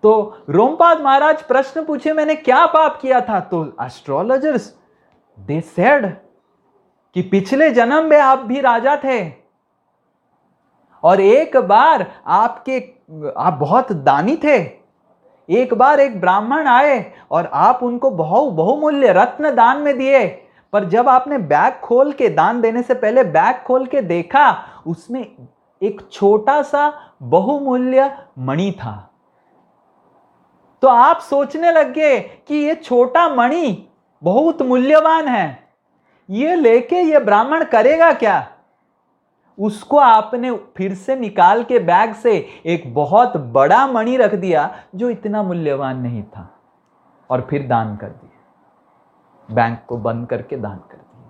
तो रोमपाद महाराज प्रश्न पूछे, मैंने क्या पाप किया था? तो एस्ट्रोलॉजर्स दे सेड कि पिछले जन्म में आप भी राजा थे, और एक बार आप बहुत दानी थे। एक बार एक ब्राह्मण आए और आप उनको बहुमूल्य रत्न दान में दिए, पर जब आपने बैग खोल के, दान देने से पहले बैग खोल के देखा, उसमें एक छोटा सा बहुमूल्य मणि था। तो आप सोचने लगे कि ये छोटा मणि बहुत मूल्यवान है, ये लेके ये ब्राह्मण करेगा क्या? उसको आपने फिर से निकाल के बैग से एक बहुत बड़ा मणि रख दिया जो इतना मूल्यवान नहीं था, और फिर दान कर दिया, बैंक को बंद करके दान कर दिया।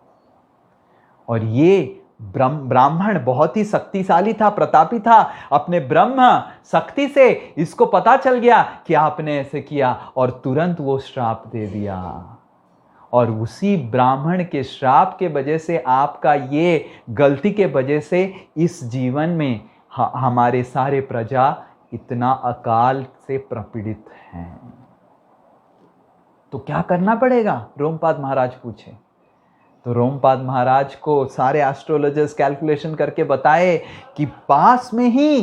और ये ब्राह्मण बहुत ही शक्तिशाली था, प्रतापी था। अपने ब्रह्म शक्ति से इसको पता चल गया कि आपने ऐसे किया, और तुरंत वो श्राप दे दिया। और उसी ब्राह्मण के श्राप के वजह से, आपका ये गलती के वजह से इस जीवन में हमारे सारे प्रजा इतना अकाल से प्रपीड़ित हैं। तो क्या करना पड़ेगा? रोमपाद महाराज पूछे। तो रोमपाद महाराज को सारे एस्ट्रोलॉजर्स कैलकुलेशन करके बताए कि पास में ही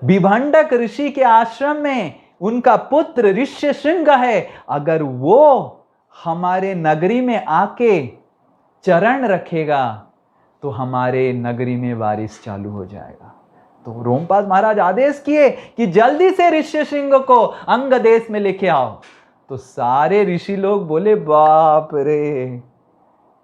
विभंडक ऋषि के आश्रम में उनका पुत्र ऋष्यशृंग है। अगर वो हमारे नगरी में आके चरण रखेगा तो हमारे नगरी में बारिश चालू हो जाएगा। तो रोमपाद महाराज आदेश किए कि जल्दी से ऋष्यशृंग को अंग देश में लेके आओ। तो सारे ऋषि लोग बोले, बाप रे,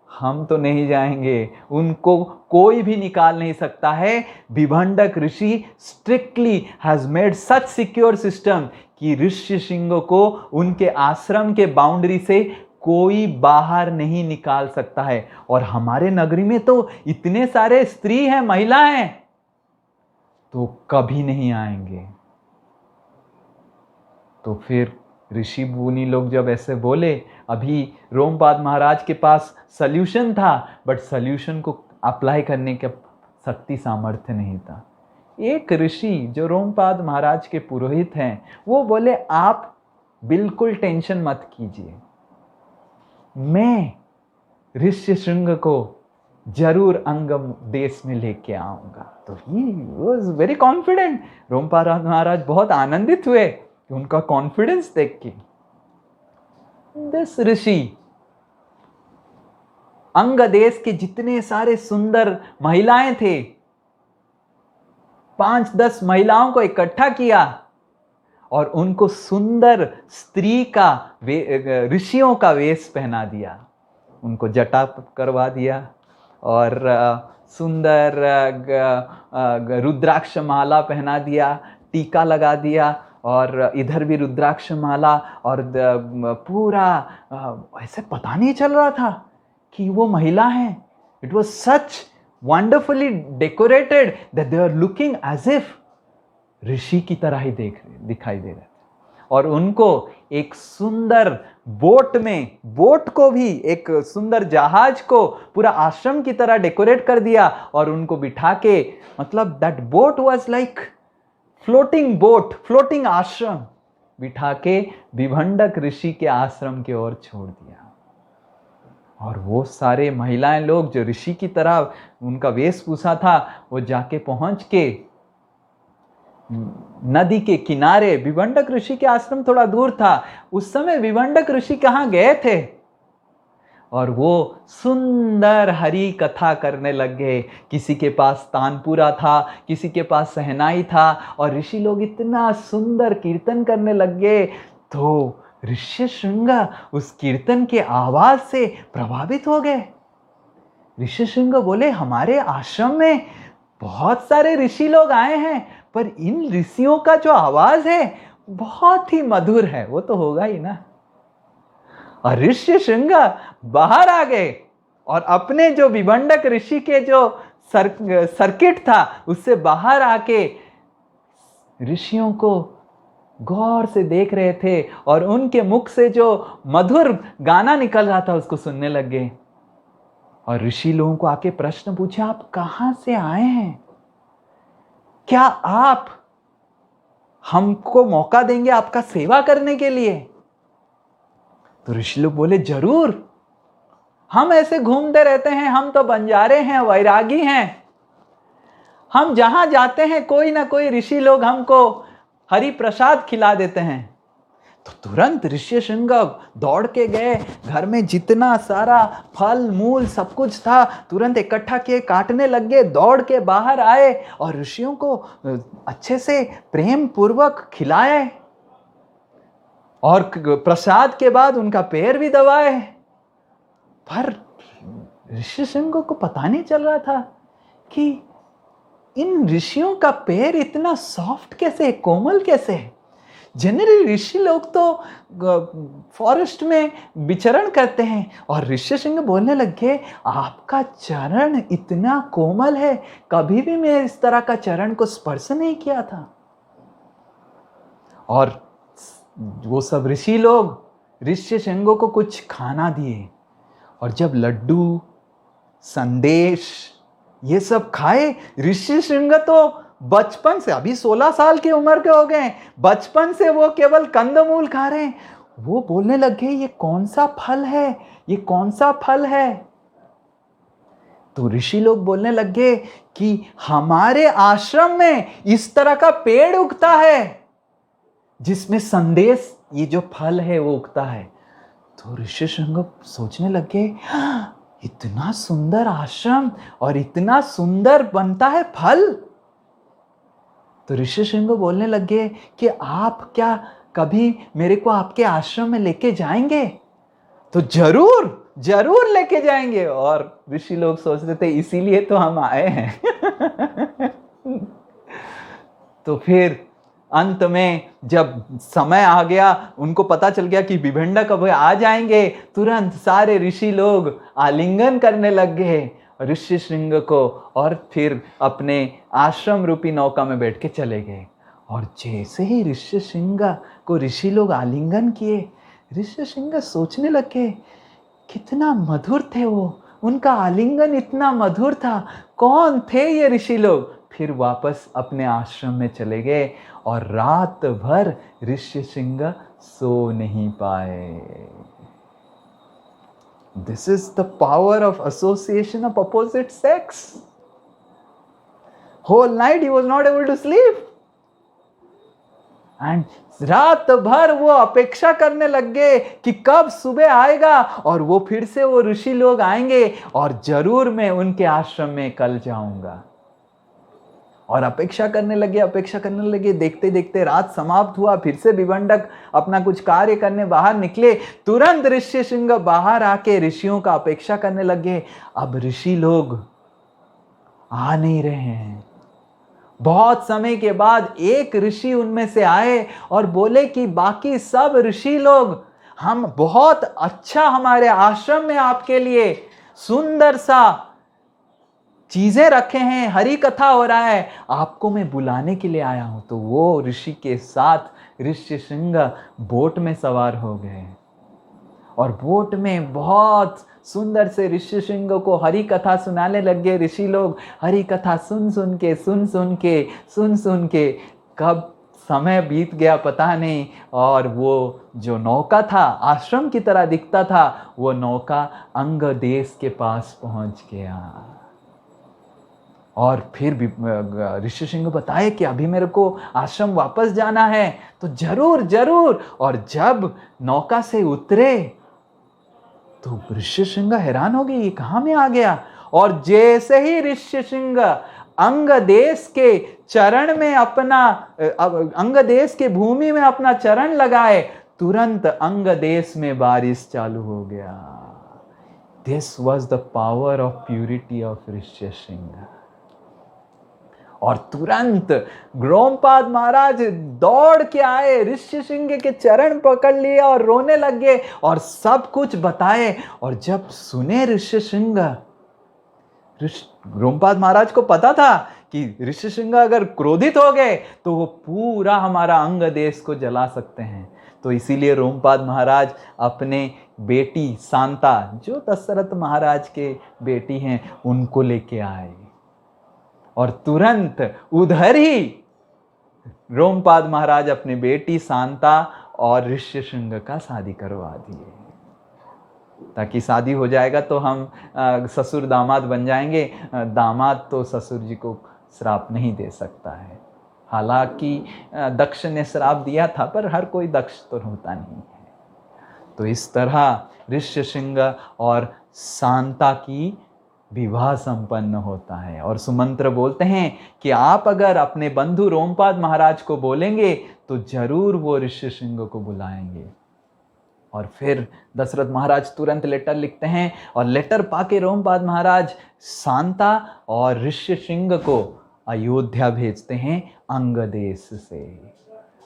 हम तो नहीं जाएंगे, उनको कोई भी निकाल नहीं सकता है। विभंडक ऋषि strictly has made such secure system कि ऋष्यशृंग को उनके आश्रम के बाउंड्री से कोई बाहर नहीं निकाल सकता है। और हमारे नगरी में तो इतने सारे स्त्री हैं, महिला हैं, तो कभी नहीं आएंगे। तो फिर ऋषि मुनि लोग जब ऐसे बोले, अभी रोमपाद महाराज के पास सल्यूशन था, बट सल्यूशन को अप्लाई करने का शक्ति सामर्थ्य नहीं था। एक ऋषि जो रोमपाद महाराज के पुरोहित हैं, वो बोले, आप बिल्कुल टेंशन मत कीजिए, मैं ऋष्यशृंग को जरूर अंगम देश में लेके आऊंगा। तो he was very confident. Rompad Maharaj बहुत आनंदित हुए उनका कॉन्फिडेंस देख के। दिस ऋषि अंग देश के जितने सारे सुंदर महिलाएं थे, 5-10 महिलाओं को इकट्ठा किया और उनको सुंदर स्त्री का ऋषियों का वेश पहना दिया, उनको जटा करवा दिया और सुंदर रुद्राक्ष माला पहना दिया, टीका लगा दिया, और इधर भी रुद्राक्ष माला, और पूरा ऐसे पता नहीं चल रहा था कि वो महिला है। It was such wonderfully decorated that they are looking as if ऋषि की तरह ही दिखाई दे रहे थे। और उनको एक सुंदर बोट को भी, एक सुंदर जहाज को पूरा आश्रम की तरह डेकोरेट कर दिया और उनको बिठा के, मतलब that boat was like floating boat, floating आश्रम, बिठा के विभंडक ऋषि के आश्रम की ओर छोड़ दिया। और वो सारे महिलाएं लोग जो ऋषि की तरह उनका वेशभूषा था, वो जाके पहुंच के नदी के किनारे, विभंडक ऋषि के आश्रम थोड़ा दूर था, उस समय विभंडक ऋषि कहाँ गए थे, और वो सुंदर हरि कथा करने लग गए। किसी के पास तानपुरा था, किसी के पास सहनाई था, और ऋषि लोग इतना सुंदर कीर्तन करने लग गए। तो ऋष्यशृंग उस कीर्तन के आवाज से प्रभावित हो गए। ऋष्यशृंग बोले, हमारे आश्रम में बहुत सारे ऋषि लोग आए हैं, पर इन ऋषियों का जो आवाज है बहुत ही मधुर है। वो तो होगा ही ना। और ऋष्यशृंग बाहर आ गए और अपने जो विभंडक ऋषि के जो सर्किट था उससे बाहर आके ऋषियों को गौर से देख रहे थे, और उनके मुख से जो मधुर गाना निकल रहा था उसको सुनने लग गए। और ऋषि लोगों को आके प्रश्न पूछे, आप कहां से आए हैं? क्या आप हमको मौका देंगे आपका सेवा करने के लिए? तो ऋषि लोग बोले, जरूर, हम ऐसे घूमते रहते हैं, हम तो बंजारे हैं, वैरागी हैं, हम जहां जाते हैं कोई ना कोई ऋषि लोग हमको हरि प्रसाद खिला देते हैं। तो तुरंत ऋष्यशृंग दौड़ के गए, घर में जितना सारा फल मूल सब कुछ था तुरंत इकट्ठा किए, काटने लग गए, दौड़ के बाहर आए और ऋषियों को अच्छे से प्रेम पूर्वक खिलाए, और प्रसाद के बाद उनका पैर भी दबाए। पर ऋष्यशृंग को पता नहीं चल रहा था कि इन ऋषियों का पैर इतना सॉफ्ट कैसे, कोमल कैसे है। जनरली ऋषि लोग तो फॉरेस्ट में विचरण करते हैं, और ऋष्यशृंग बोलने लगे, आपका चरण इतना कोमल है, कभी भी मैं इस तरह का चरण को स्पर्श नहीं किया था। और वो सब ऋषि लोग ऋष्यशृंग को कुछ खाना दिए, और जब लड्डू, संदेश ये सब खाए, ऋष्यशृंग तो बचपन से, अभी 16 साल की उम्र के हो गए, बचपन से वो केवल कंदमूल खा रहे हैं। वो बोलने लगे, ये कौन सा फल है, ये कौन सा फल है? तो ऋषि लोग बोलने लगे कि हमारे आश्रम में इस तरह का पेड़ उगता है जिसमें संदेश, ये जो फल है वो उगता है। तो ऋष्यशृंग सोचने लगे, इतना सुंदर आश्रम और इतना सुंदर बनता है फल। तो ऋष्यशृंग बोलने लगे कि आप क्या कभी मेरे को आपके आश्रम में लेके जाएंगे? तो जरूर जरूर लेके जाएंगे। और ऋषि लोग सोचते थे इसीलिए तो हम आए हैं। तो फिर अंत में जब समय आ गया, उनको पता चल गया कि विभंडक अब आ जाएंगे, तुरंत सारे ऋषि लोग आलिंगन करने लग गए ऋष्यशृंग को, और फिर अपने आश्रम रूपी नौका में बैठ के चले गए। और जैसे ही ऋष्यशृंग को ऋषि लोग आलिंगन किए, ऋष्यशृंग सोचने लगे, कितना मधुर थे वो, उनका आलिंगन इतना मधुर था, कौन थे ये ऋषि लोग? फिर वापस अपने आश्रम में चले गए, और रात भर ऋष्यशृंग सो नहीं पाए। This is the power of association of opposite sex. Whole night he was not able to sleep. And रात भर वो अपेक्षा करने लग गए कि कब सुबह आएगा और वो फिर से वो ऋषि लोग आएंगे और जरूर मैं उनके आश्रम में कल जाऊंगा। और अपेक्षा करने लगे। देखते देखते रात समाप्त हुआ। फिर से विभंडक अपना कुछ कार्य करने बाहर निकले। तुरंत ऋष्यशृंग बाहर आके ऋषियों का अपेक्षा करने लगे। अब ऋषि लोग आ नहीं रहे हैं। बहुत समय के बाद एक ऋषि उनमें से आए और बोले कि बाकी सब ऋषि लोग, हम बहुत अच्छा हमारे आश्रम में आपके लिए सुंदर सा चीजें रखे हैं, हरि कथा हो रहा है, आपको मैं बुलाने के लिए आया हूं। तो वो ऋषि के साथ ऋष्यशृंग बोट में सवार हो गए और बोट में बहुत सुंदर से ऋष्यशृंग को हरि कथा सुनाने लग गए। ऋषि लोग हरि कथा सुन सुन के कब समय बीत गया पता नहीं, और वो जो नौका था, आश्रम की तरह दिखता था, वो नौका अंग देश के पास पहुंच गया। और फिर भी ऋष्यशृंग बताए कि अभी मेरे को आश्रम वापस जाना है, तो जरूर जरूर। और जब नौका से उतरे तो ऋष्यशृंग हैरान हो गई, ये कहां में आ गया। और जैसे ही ऋष्यशृंग अंग देश के चरण में अपना अंग देश के भूमि में अपना चरण लगाए, तुरंत अंग देश में बारिश चालू हो गया। This was the power of purity of Rishyashring. और तुरंत ग्रोमपाद महाराज दौड़ के आए, ऋष्यशृंग के चरण पकड़ लिए और रोने लग गए और सब कुछ बताए। और जब सुने ऋष्यशृंग, ग्रोमपाद महाराज को पता था कि ऋष्यशृंग अगर क्रोधित हो गए तो वो पूरा हमारा अंग देश को जला सकते हैं। तो इसीलिए रोमपाद महाराज अपने बेटी शांता, जो दशरथ महाराज के बेटी हैं, उनको लेके आए और तुरंत उधर ही रोमपाद महाराज अपनी बेटी शांता और ऋष्यशृंग का शादी करवा दिए, ताकि शादी हो जाएगा तो हम ससुर दामाद बन जाएंगे। दामाद तो ससुर जी को श्राप नहीं दे सकता है। हालांकि दक्ष ने श्राप दिया था, पर हर कोई दक्ष तो होता नहीं है। तो इस तरह ऋष्यशृंग और शांता की विवाह संपन्न होता है। और सुमंत्र बोलते हैं कि आप अगर अपने बंधु रोमपाद महाराज को बोलेंगे तो जरूर वो ऋष्यशृंग को बुलाएंगे। और फिर दशरथ महाराज तुरंत लेटर लिखते हैं और लेटर पाके रोमपाद महाराज शांता और ऋष्यशृंग को अयोध्या भेजते हैं अंग देश से।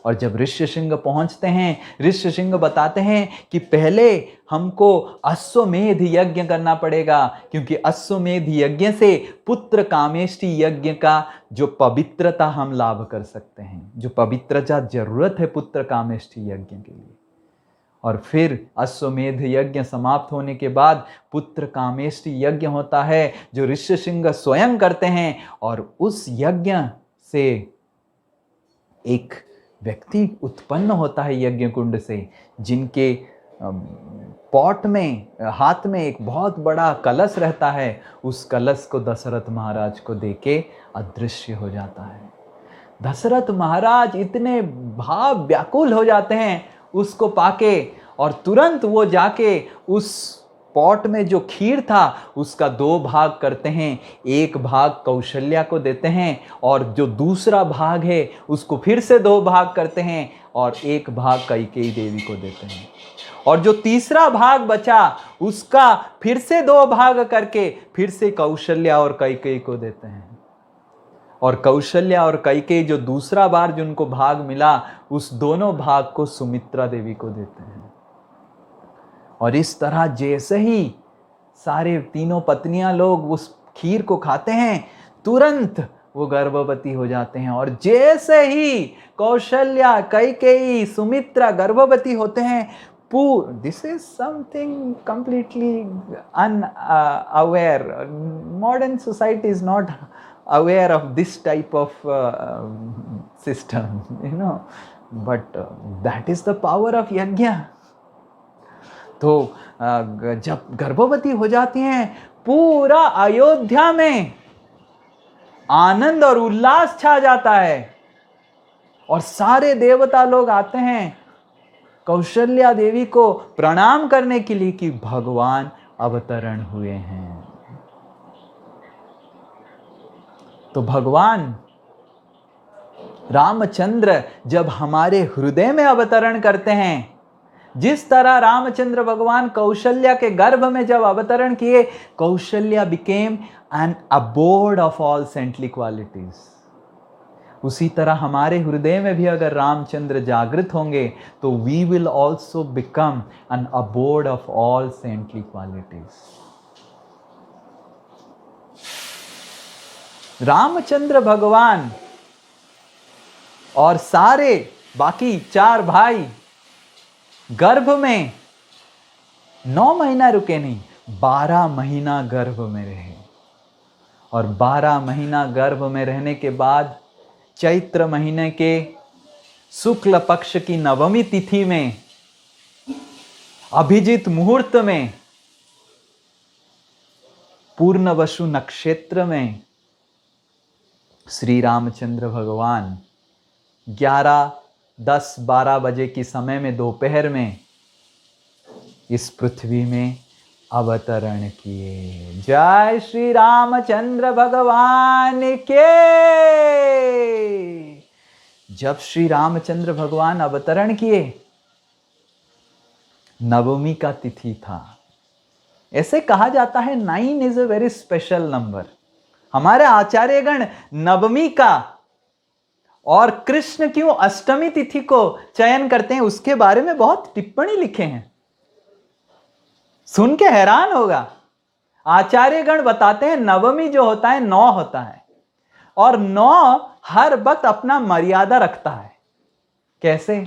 और जब ऋष्यशृंग पहुंचते हैं, ऋष्यशृंग बताते हैं कि पहले हमको अश्वमेध यज्ञ करना पड़ेगा, क्योंकि अश्वमेध यज्ञ से पुत्र कामेष्टि यज्ञ का जो पवित्रता हम लाभ कर सकते हैं, जो पवित्रता जरूरत है पुत्र कामेष्टि यज्ञ के लिए। और फिर अश्वमेध यज्ञ समाप्त होने के बाद पुत्र कामेष्टि यज्ञ होता है, जो ऋष्यशृंग स्वयं करते हैं। और उस यज्ञ से एक व्यक्ति उत्पन्न होता है यज्ञ कुंड से, जिनके पॉट में, हाथ में एक बहुत बड़ा कलश रहता है। उस कलश को दशरथ महाराज को देके अदृश्य हो जाता है। दशरथ महाराज इतने भाव व्याकुल हो जाते हैं उसको पाके, और तुरंत वो जाके उस पॉट में जो खीर था उसका 2 भाग करते हैं। एक भाग कौशल्या को देते हैं और जो दूसरा भाग है उसको फिर से 2 भाग करते हैं और एक भाग कैकेयी देवी को देते हैं। और जो तीसरा भाग बचा उसका फिर से 2 भाग करके फिर से कौशल्या और कैकेयी को देते हैं। और कौशल्या और कैकेयी जो दूसरा बार जिनको भाग मिला, उस दोनों भाग को सुमित्रा देवी को देते हैं। और इस तरह जैसे ही सारे तीनों पत्नियां लोग उस खीर को खाते हैं, तुरंत वो गर्भवती हो जाते हैं। और जैसे ही कौशल्या, कैकेयी, सुमित्रा गर्भवती होते हैं, this is something completely unaware. Modern society is not aware of this type of system, but that is the power of yajna. तो जब गर्भवती हो जाती हैं, पूरा अयोध्या में आनंद और उल्लास छा जाता है और सारे देवता लोग आते हैं कौशल्या देवी को प्रणाम करने के लिए कि भगवान अवतरण हुए हैं। तो भगवान रामचंद्र जब हमारे हृदय में अवतरण करते हैं, जिस तरह रामचंद्र भगवान कौशल्या के गर्भ में जब अवतरण किए, Kaushalya became an abode of all saintly qualities, उसी तरह हमारे हृदय में भी अगर रामचंद्र जागृत होंगे तो we will also become an abode of all saintly qualities. Ramchandra भगवान और सारे बाकी 4 भाई गर्भ में 9 महीना रुके नहीं, 12 महीना गर्भ में रहे। और 12 महीना गर्भ में रहने के बाद चैत्र महीने के शुक्ल पक्ष की नवमी तिथि में अभिजीत मुहूर्त में पूर्णवसु नक्षत्र में श्री रामचंद्र भगवान 11, 10, 12 बजे की समय में दोपहर में इस पृथ्वी में अवतरण किए। जय श्री रामचंद्र भगवान के। जब श्री रामचंद्र भगवान अवतरण किए, नवमी का तिथि था। ऐसे कहा जाता है 9 is a very special number. हमारे आचार्यगण नवमी का और कृष्ण क्यों अष्टमी तिथि को चयन करते हैं उसके बारे में बहुत टिप्पणी लिखे हैं। सुन के हैरान होगा। आचार्यगण बताते हैं नवमी जो होता है 9 होता है, और 9 हर वक्त अपना मर्यादा रखता है। कैसे?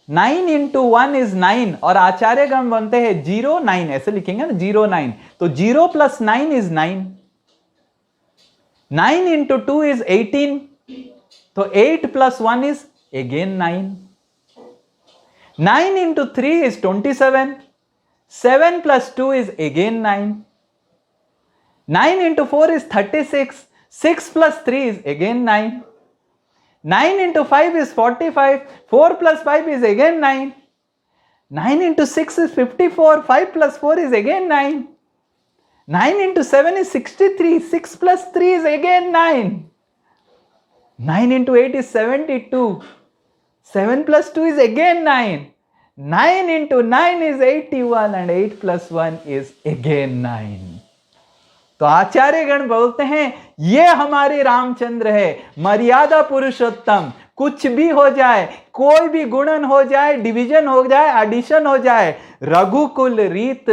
9 into 1 is 9, और आचार्यगण बनते हैं 0, 9, ऐसे लिखेंगे ना, 0, 9, तो 0 plus 9 is 9, 9 into 2 is 18, तो 8 plus 1 is again 9, 9 into 3 is 27, 7 plus 2 is again 9, 9 into 4 is 36, 6 plus 3 is again 9, 9 into 5 is 45, 4 plus 5 is again 9, 9 into 6 is 54, 5 plus 4 is again 9, 9 into 7 is 63, 6 plus 3 is again 9, 9 into 8 is 72, 7 plus 2 is again 9, 9 into 9 is 81, and 8 plus 1 is again 9. तो आचार्यगण बोलते हैं ये हमारे रामचंद्र है, मर्यादा पुरुषोत्तम। कुछ भी हो जाए, कोई भी गुणन हो जाए, डिवीजन हो जाए, एडिशन हो जाए, रघुकुल रीत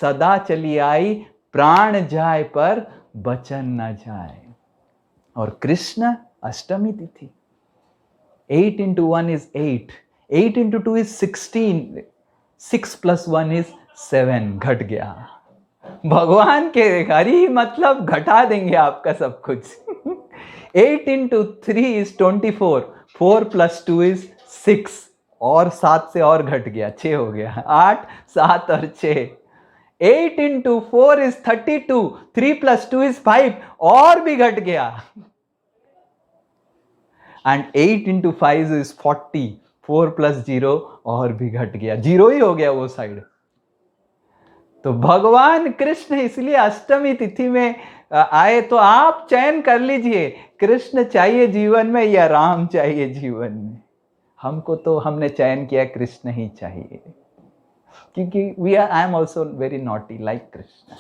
सदा चली आई, प्राण जाए पर बचन न जाए। और कृष्ण अष्टमी तिथि, 8 into 1 is 8, 8 into 2 is 16, 6 plus 1 is 7, घट गया। भगवान के हरि मतलब घटा देंगे आपका सब कुछ। 8 into 3 is 24, 4 plus 2 is 6, और 7 से और घट गया, 6 हो गया, 8, 7 और 6। 8 into 4 is 32, 3 plus 2 is 5, और भी घट गया। And 8 into 5 is 40, 4 plus 0, और भी घट गया, 0 ही हो गया वो साइड। तो भगवान कृष्ण इसलिए अष्टमी तिथि में आए। तो आप चयन कर लीजिए, कृष्ण चाहिए जीवन में या राम चाहिए जीवन में। हमको तो हमने चयन किया कृष्ण ही चाहिए, क्योंकि I am also very naughty like Krishna.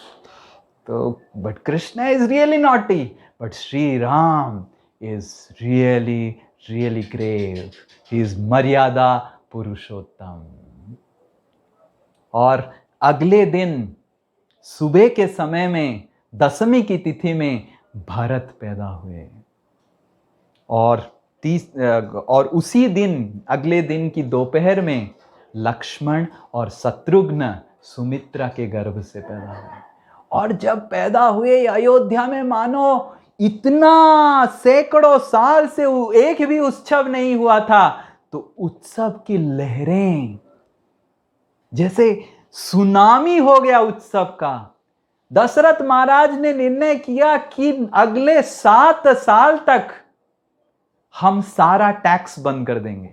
तो but Krishna is really naughty, but Shri Ram is really really grave, he is मर्यादा पुरुषोत्तम। और अगले दिन सुबह के समय में दशमी की तिथि में भरत पैदा हुए, और उसी दिन अगले दिन की दोपहर में लक्ष्मण और शत्रुघ्न सुमित्रा के गर्भ से पैदा हुए। और जब पैदा हुए अयोध्या में मानो इतना सैकड़ों साल से एक भी उत्सव नहीं हुआ था, तो उत्सव की लहरें जैसे सुनामी हो गया उत्सव का। दशरथ महाराज ने निर्णय किया कि अगले 7 साल तक हम सारा टैक्स बंद कर देंगे,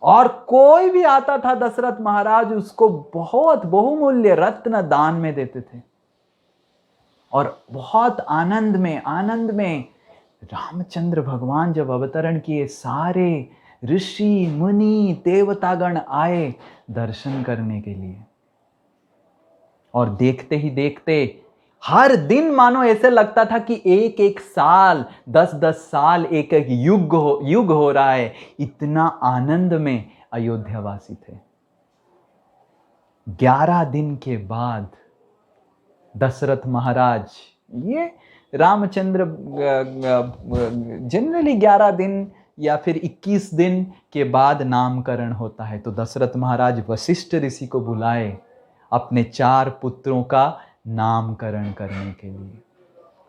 और कोई भी आता था दशरथ महाराज उसको बहुत बहुमूल्य रत्न दान में देते थे। और बहुत आनंद में रामचंद्र भगवान जब अवतरण किए, सारे ऋषि मुनि देवतागण आए दर्शन करने के लिए। और देखते ही देखते हर दिन मानो ऐसे लगता था कि एक एक साल, 10-10 साल, एक एक युग हो रहा है। इतना आनंद में अयोध्यावासी थे। 11 दिन के बाद दशरथ महाराज, ये रामचंद्र जनरली 11 दिन या फिर 21 दिन के बाद नामकरण होता है। तो दशरथ महाराज वशिष्ठ ऋषि को बुलाए अपने 4 पुत्रों का नामकरण करने के लिए।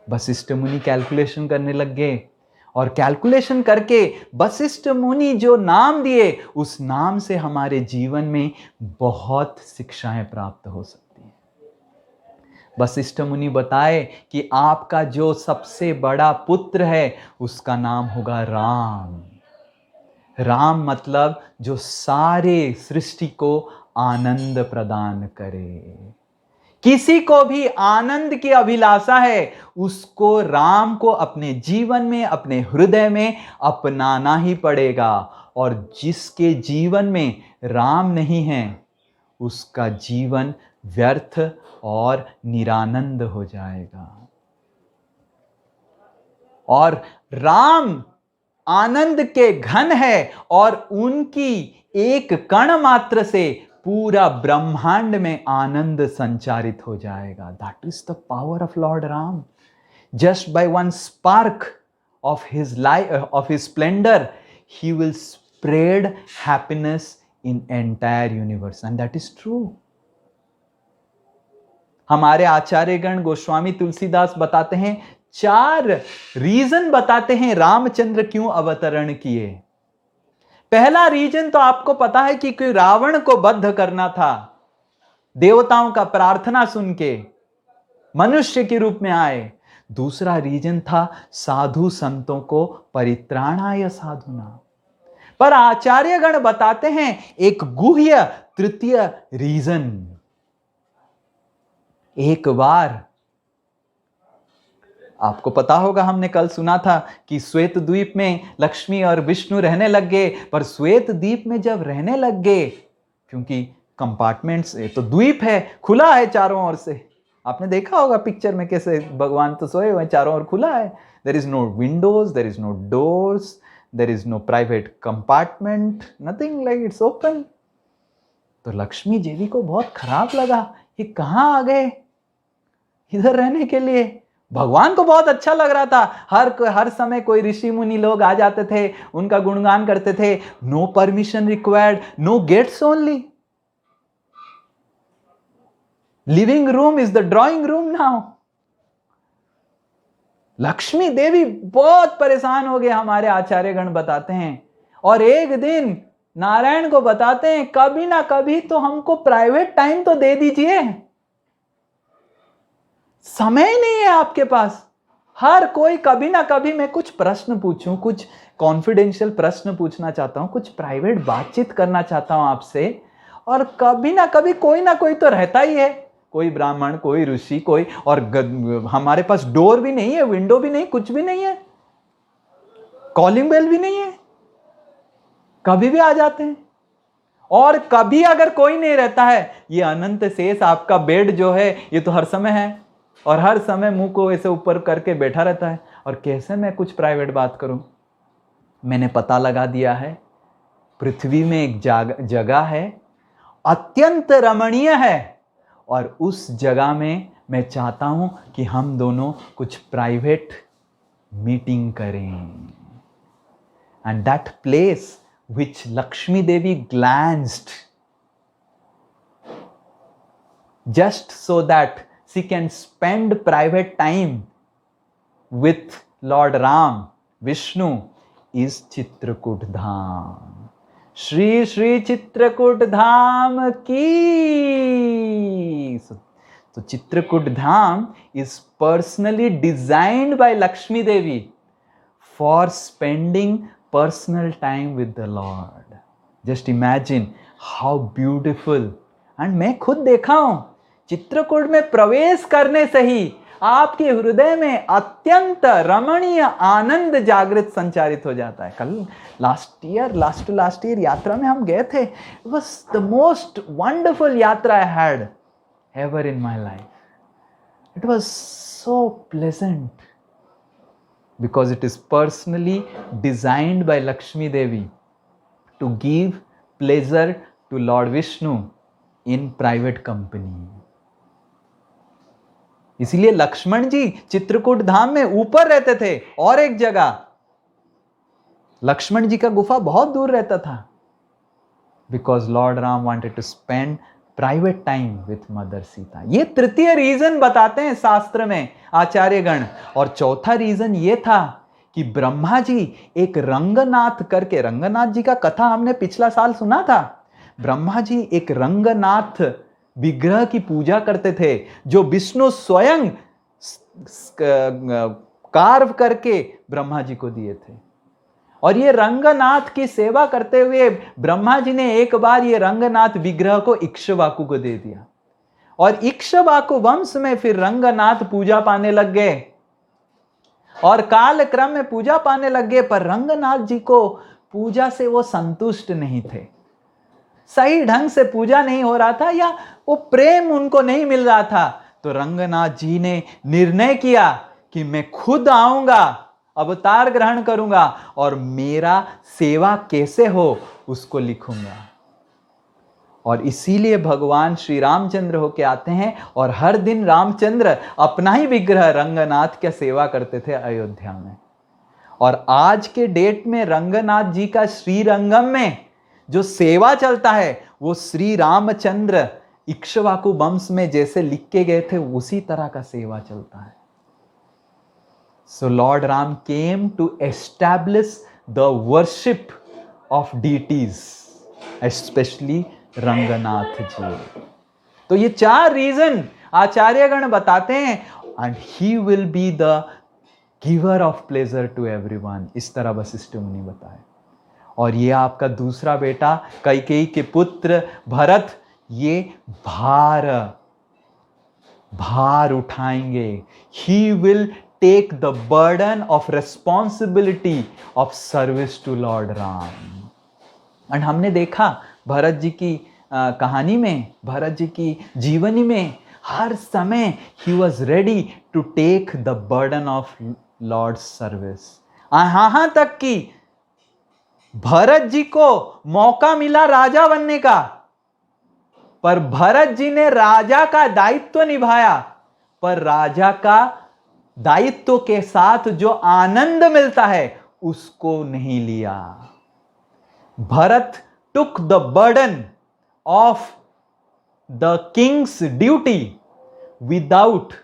वशिष्ठ मुनि कैलकुलेशन करने लग गए और कैलकुलेशन करके वशिष्ठ मुनि जो नाम दिए उस नाम से हमारे जीवन में बहुत शिक्षाएं प्राप्त हो सकती हैं। वशिष्ठ मुनि बताए कि आपका जो सबसे बड़ा पुत्र है उसका नाम होगा राम। राम मतलब जो सारे सृष्टि को आनंद प्रदान करे। किसी को भी आनंद की अभिलाषा है उसको राम को अपने जीवन में, अपने हृदय में अपनाना ही पड़ेगा। और जिसके जीवन में राम नहीं है उसका जीवन व्यर्थ और निरानंद हो जाएगा। और राम आनंद के घन है और उनकी एक कण मात्र से पूरा ब्रह्मांड में आनंद संचारित हो जाएगा। That is the power of Lord Ram. Just by one spark of his life, of his Splendor, he will spread happiness in entire universe, and that is true. हमारे आचार्यगण गोस्वामी तुलसीदास बताते हैं, 4 रीजन बताते हैं रामचंद्र क्यों अवतरण किए। पहला रीजन तो आपको पता है कि कोई रावण को बद्ध करना था। देवताओं का प्रार्थना सुन के मनुष्य के रूप में आए। दूसरा रीजन था साधु संतों को परित्राणाय साधुना। पर आचार्यगण बताते हैं एक गुह्य तृतीय रीजन। एक बार आपको पता होगा, हमने कल सुना था कि श्वेत द्वीप में लक्ष्मी और विष्णु रहने लग गए। पर श्वेत द्वीप में जब रहने लग गए, क्योंकि कंपार्टमेंट्स, तो द्वीप है, खुला है चारों ओर से। आपने देखा होगा पिक्चर में कैसे भगवान तो सोए हुए, चारों ओर खुला है। There is no windows, there is no doors, there is no private compartment, nothing, like it's open. तो लक्ष्मी देवी को बहुत खराब लगा, ये कहां आ गए इधर रहने के लिए। भगवान को बहुत अच्छा लग रहा था, हर समय कोई ऋषि मुनि लोग आ जाते थे, उनका गुणगान करते थे। No permission required, no gates only, living room is the drawing room now. Lakshmi Devi बहुत परेशान हो गए, हमारे आचार्यगण बताते हैं। और एक दिन नारायण को बताते हैं, कभी ना कभी तो हमको प्राइवेट टाइम तो दे दीजिए, समय नहीं है आपके पास। हर कोई कभी ना कभी मैं कुछ प्रश्न पूछूं, कुछ कॉन्फिडेंशियल प्रश्न पूछना चाहता हूं, कुछ प्राइवेट बातचीत करना चाहता हूं आपसे। और कभी ना कभी कोई ना कोई तो रहता ही है, कोई ब्राह्मण, कोई ऋषि, कोई। और हमारे पास डोर भी नहीं है, विंडो भी नहीं, कुछ भी नहीं है, कॉलिंग बेल भी नहीं है, कभी भी आ जाते हैं। और कभी अगर कोई नहीं रहता है, ये अनंत शेष आपका बेड जो है ये तो हर समय है, और हर समय मुंह को ऐसे ऊपर करके बैठा रहता है। और कैसे मैं कुछ प्राइवेट बात करूं। मैंने पता लगा दिया है, पृथ्वी में एक जगह है, अत्यंत रमणीय है, और उस जगह में मैं चाहता हूं कि हम दोनों कुछ प्राइवेट मीटिंग करें। And that place which Lakshmi Devi glanced just so that she can spend private time with Lord Ram, Vishnu, is Chitrakoot Dham. Shri Shri Chitrakoot Dham ki. So Chitrakoot Dham is personally designed by Lakshmi Devi for spending personal time with the Lord. Just imagine how beautiful. And मैं खुद देखा हूं, चित्रकूट में प्रवेश करने से ही आपके हृदय में अत्यंत रमणीय आनंद जागृत संचारित हो जाता है। कल लास्ट ईयर यात्रा में हम गए थे। It was the most wonderful यात्रा I had ever in my life. It was so pleasant. Because it is personally designed by Lakshmi Devi to give pleasure to Lord Vishnu in private company. इसीलिए लक्ष्मण जी चित्रकूट धाम में ऊपर रहते थे, और एक जगह लक्ष्मण जी का गुफा बहुत दूर रहता था, because lord Ram wanted to spend private time with mother Sita. ये तृतीय रीजन बताते हैं शास्त्र में आचार्यगण। और चौथा रीजन ये था कि ब्रह्मा जी एक रंगनाथ करके, रंगनाथ जी का कथा हमने पिछला साल सुना था। ब्रह्मा जी एक रंगनाथ विग्रह की पूजा करते थे, जो विष्णु स्वयं कार्व करके ब्रह्मा जी को दिए थे। और ये रंगनाथ की सेवा करते हुए ब्रह्मा जी ने एक बार ये रंगनाथ विग्रह को इक्ष्वाकु को दे दिया, और इक्ष्वाकु वंश में फिर रंगनाथ पूजा पाने लग गए, और काल क्रम में पूजा पाने लग गए। पर रंगनाथ जी को पूजा से वो संतुष्ट नहीं थे, सही ढंग से पूजा नहीं हो रहा था, या वो प्रेम उनको नहीं मिल रहा था। तो रंगनाथ जी ने निर्णय किया कि मैं खुद आऊंगा, अवतार ग्रहण करूंगा, और मेरा सेवा कैसे हो उसको लिखूंगा। और इसीलिए भगवान श्री रामचंद्र होके आते हैं, और हर दिन रामचंद्र अपना ही विग्रह रंगनाथ की सेवा करते थे अयोध्या में। और आज के डेट में रंगनाथ जी का श्रीरंगम में जो सेवा चलता है, वो श्री रामचंद्र इक्ष्वाकु वंश में जैसे लिख के गए थे उसी तरह का सेवा चलता है। So Lord Ram came to establish the worship of deities, especially Ranganath जी। तो ये 4 रीजन आचार्यगण बताते हैं, and he will be the giver of pleasure to everyone। इस तरह वशिष्ठ मुनि बताए। और ये आपका दूसरा बेटा कैकेयी के पुत्र भरत, ये भार उठाएंगे। He will take the burden of responsibility of service to Lord Ram। और हमने देखा भरत जी की कहानी में, भरत जी की जीवनी में, हर समय he was ready to take the burden of Lord's service। यहाँ तक कि भरत जी को मौका मिला राजा बनने का, पर भरत जी ने राजा का दायित्व निभाया, पर राजा का दायित्व के साथ जो आनंद मिलता है उसको नहीं लिया। Bharat took the burden of the king's duty without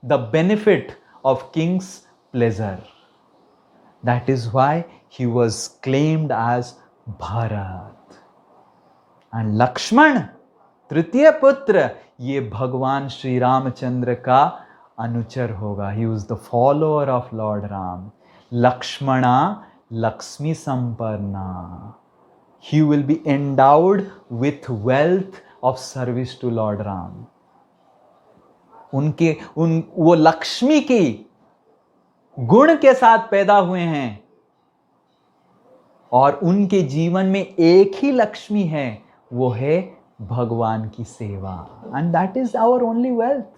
the benefit of king's pleasure। That is why he was claimed as Bharat। And Lakshman, तृतीय पुत्र, ये भगवान श्री रामचंद्र का अनुचर होगा। He was the follower of Lord Ram। Lakshmana Lakshmi Samparna। He will be endowed with wealth of service to Lord Ram। वो लक्ष्मी की गुण के साथ पैदा हुए हैं, और उनके जीवन में एक ही लक्ष्मी है, वो है भगवान की सेवा। And that is our only wealth।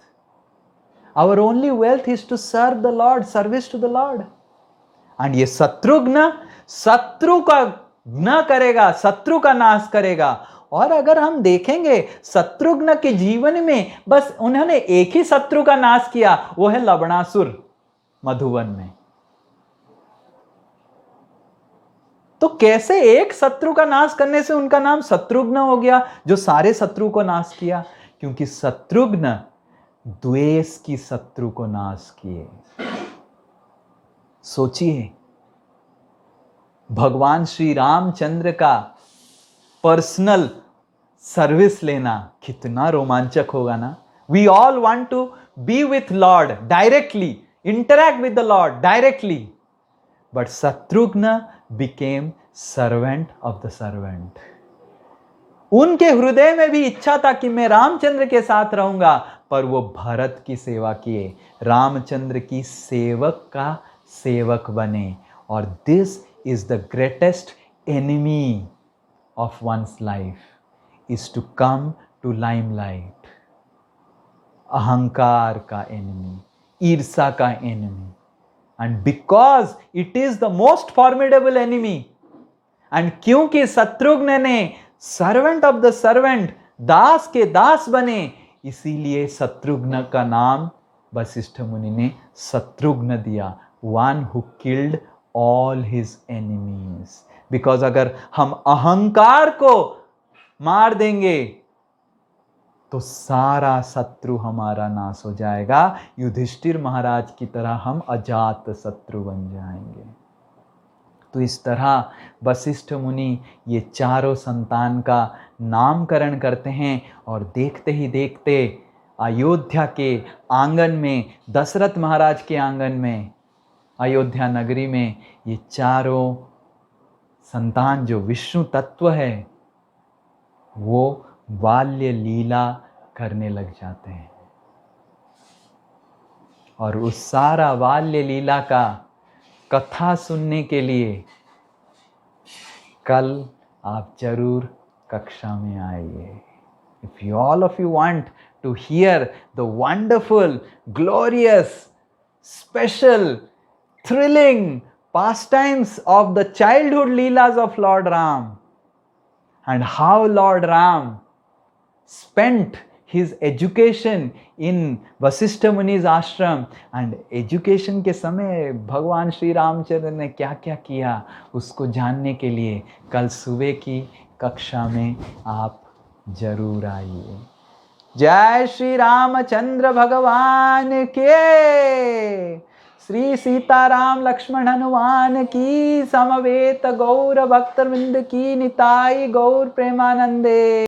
Our only wealth is to serve the Lord, service to the Lord। And ये शत्रुघ्न शत्रु का न करेगा, शत्रु का नाश करेगा। और अगर हम देखेंगे शत्रुघ्न के जीवन में बस उन्होंने एक ही शत्रु का नाश किया, वो है लवणासुर मधुवन में। तो कैसे एक शत्रु का नाश करने से उनका नाम शत्रुघ्न हो गया, जो सारे शत्रु को नाश किया? क्योंकि शत्रुघ्न द्वेष की शत्रु को नाश किए। सोचिए, भगवान श्री रामचंद्र का पर्सनल सर्विस लेना कितना रोमांचक होगा ना। We all want to be with lord directly, interact with the lord directly, but Shatrughan became servant of the servant. उनके हृदय में भी इच्छा था कि मैं रामचंद्र के साथ रहूंगा, पर वो भरत की सेवा किए, रामचंद्र की सेवक का सेवक बने। और this is the greatest enemy of one's life, is to come to limelight. अहंकार का एनिमी, ईर्षा का enemy. And because it is the most formidable enemy, and क्योंकि शत्रुघ्न ने सर्वेंट ऑफ द सर्वेंट, दास के दास बने, इसीलिए शत्रुघ्न का नाम वशिष्ठ मुनि ने शत्रुघ्न दिया, one who killed all his enemies. Because अगर हम अहंकार को मार देंगे तो सारा शत्रु हमारा नाश हो जाएगा। युधिष्ठिर महाराज की तरह हम अजात शत्रु बन जाएंगे। तो इस तरह वशिष्ठ मुनि ये चारों संतान का नामकरण करते हैं और देखते ही देखते अयोध्या के आंगन में, दशरथ महाराज के आंगन में, अयोध्या नगरी में ये चारों संतान जो विष्णु तत्व है वो बाल्य लीला करने लग जाते हैं। और उस सारा बाल्य लीला का कथा सुनने के लिए कल आप जरूर कक्षा में आइए। If you all of you want to hear the wonderful, glorious, special, thrilling pastimes of the childhood Leelas of Lord Ram and how Lord Ram spent his education in Vasishtha Muni's ashram and education के समय भगवान श्री रामचंद्र ने क्या क्या किया, उसको जानने के लिए कल सुबह की कक्षा में आप जरूर आइए। जय श्री रामचंद्र भगवान के, श्री सीताराम लक्ष्मण हनुमान की, समवेत गौर भक्तवृंद की, निताई गौर प्रेमानंदे।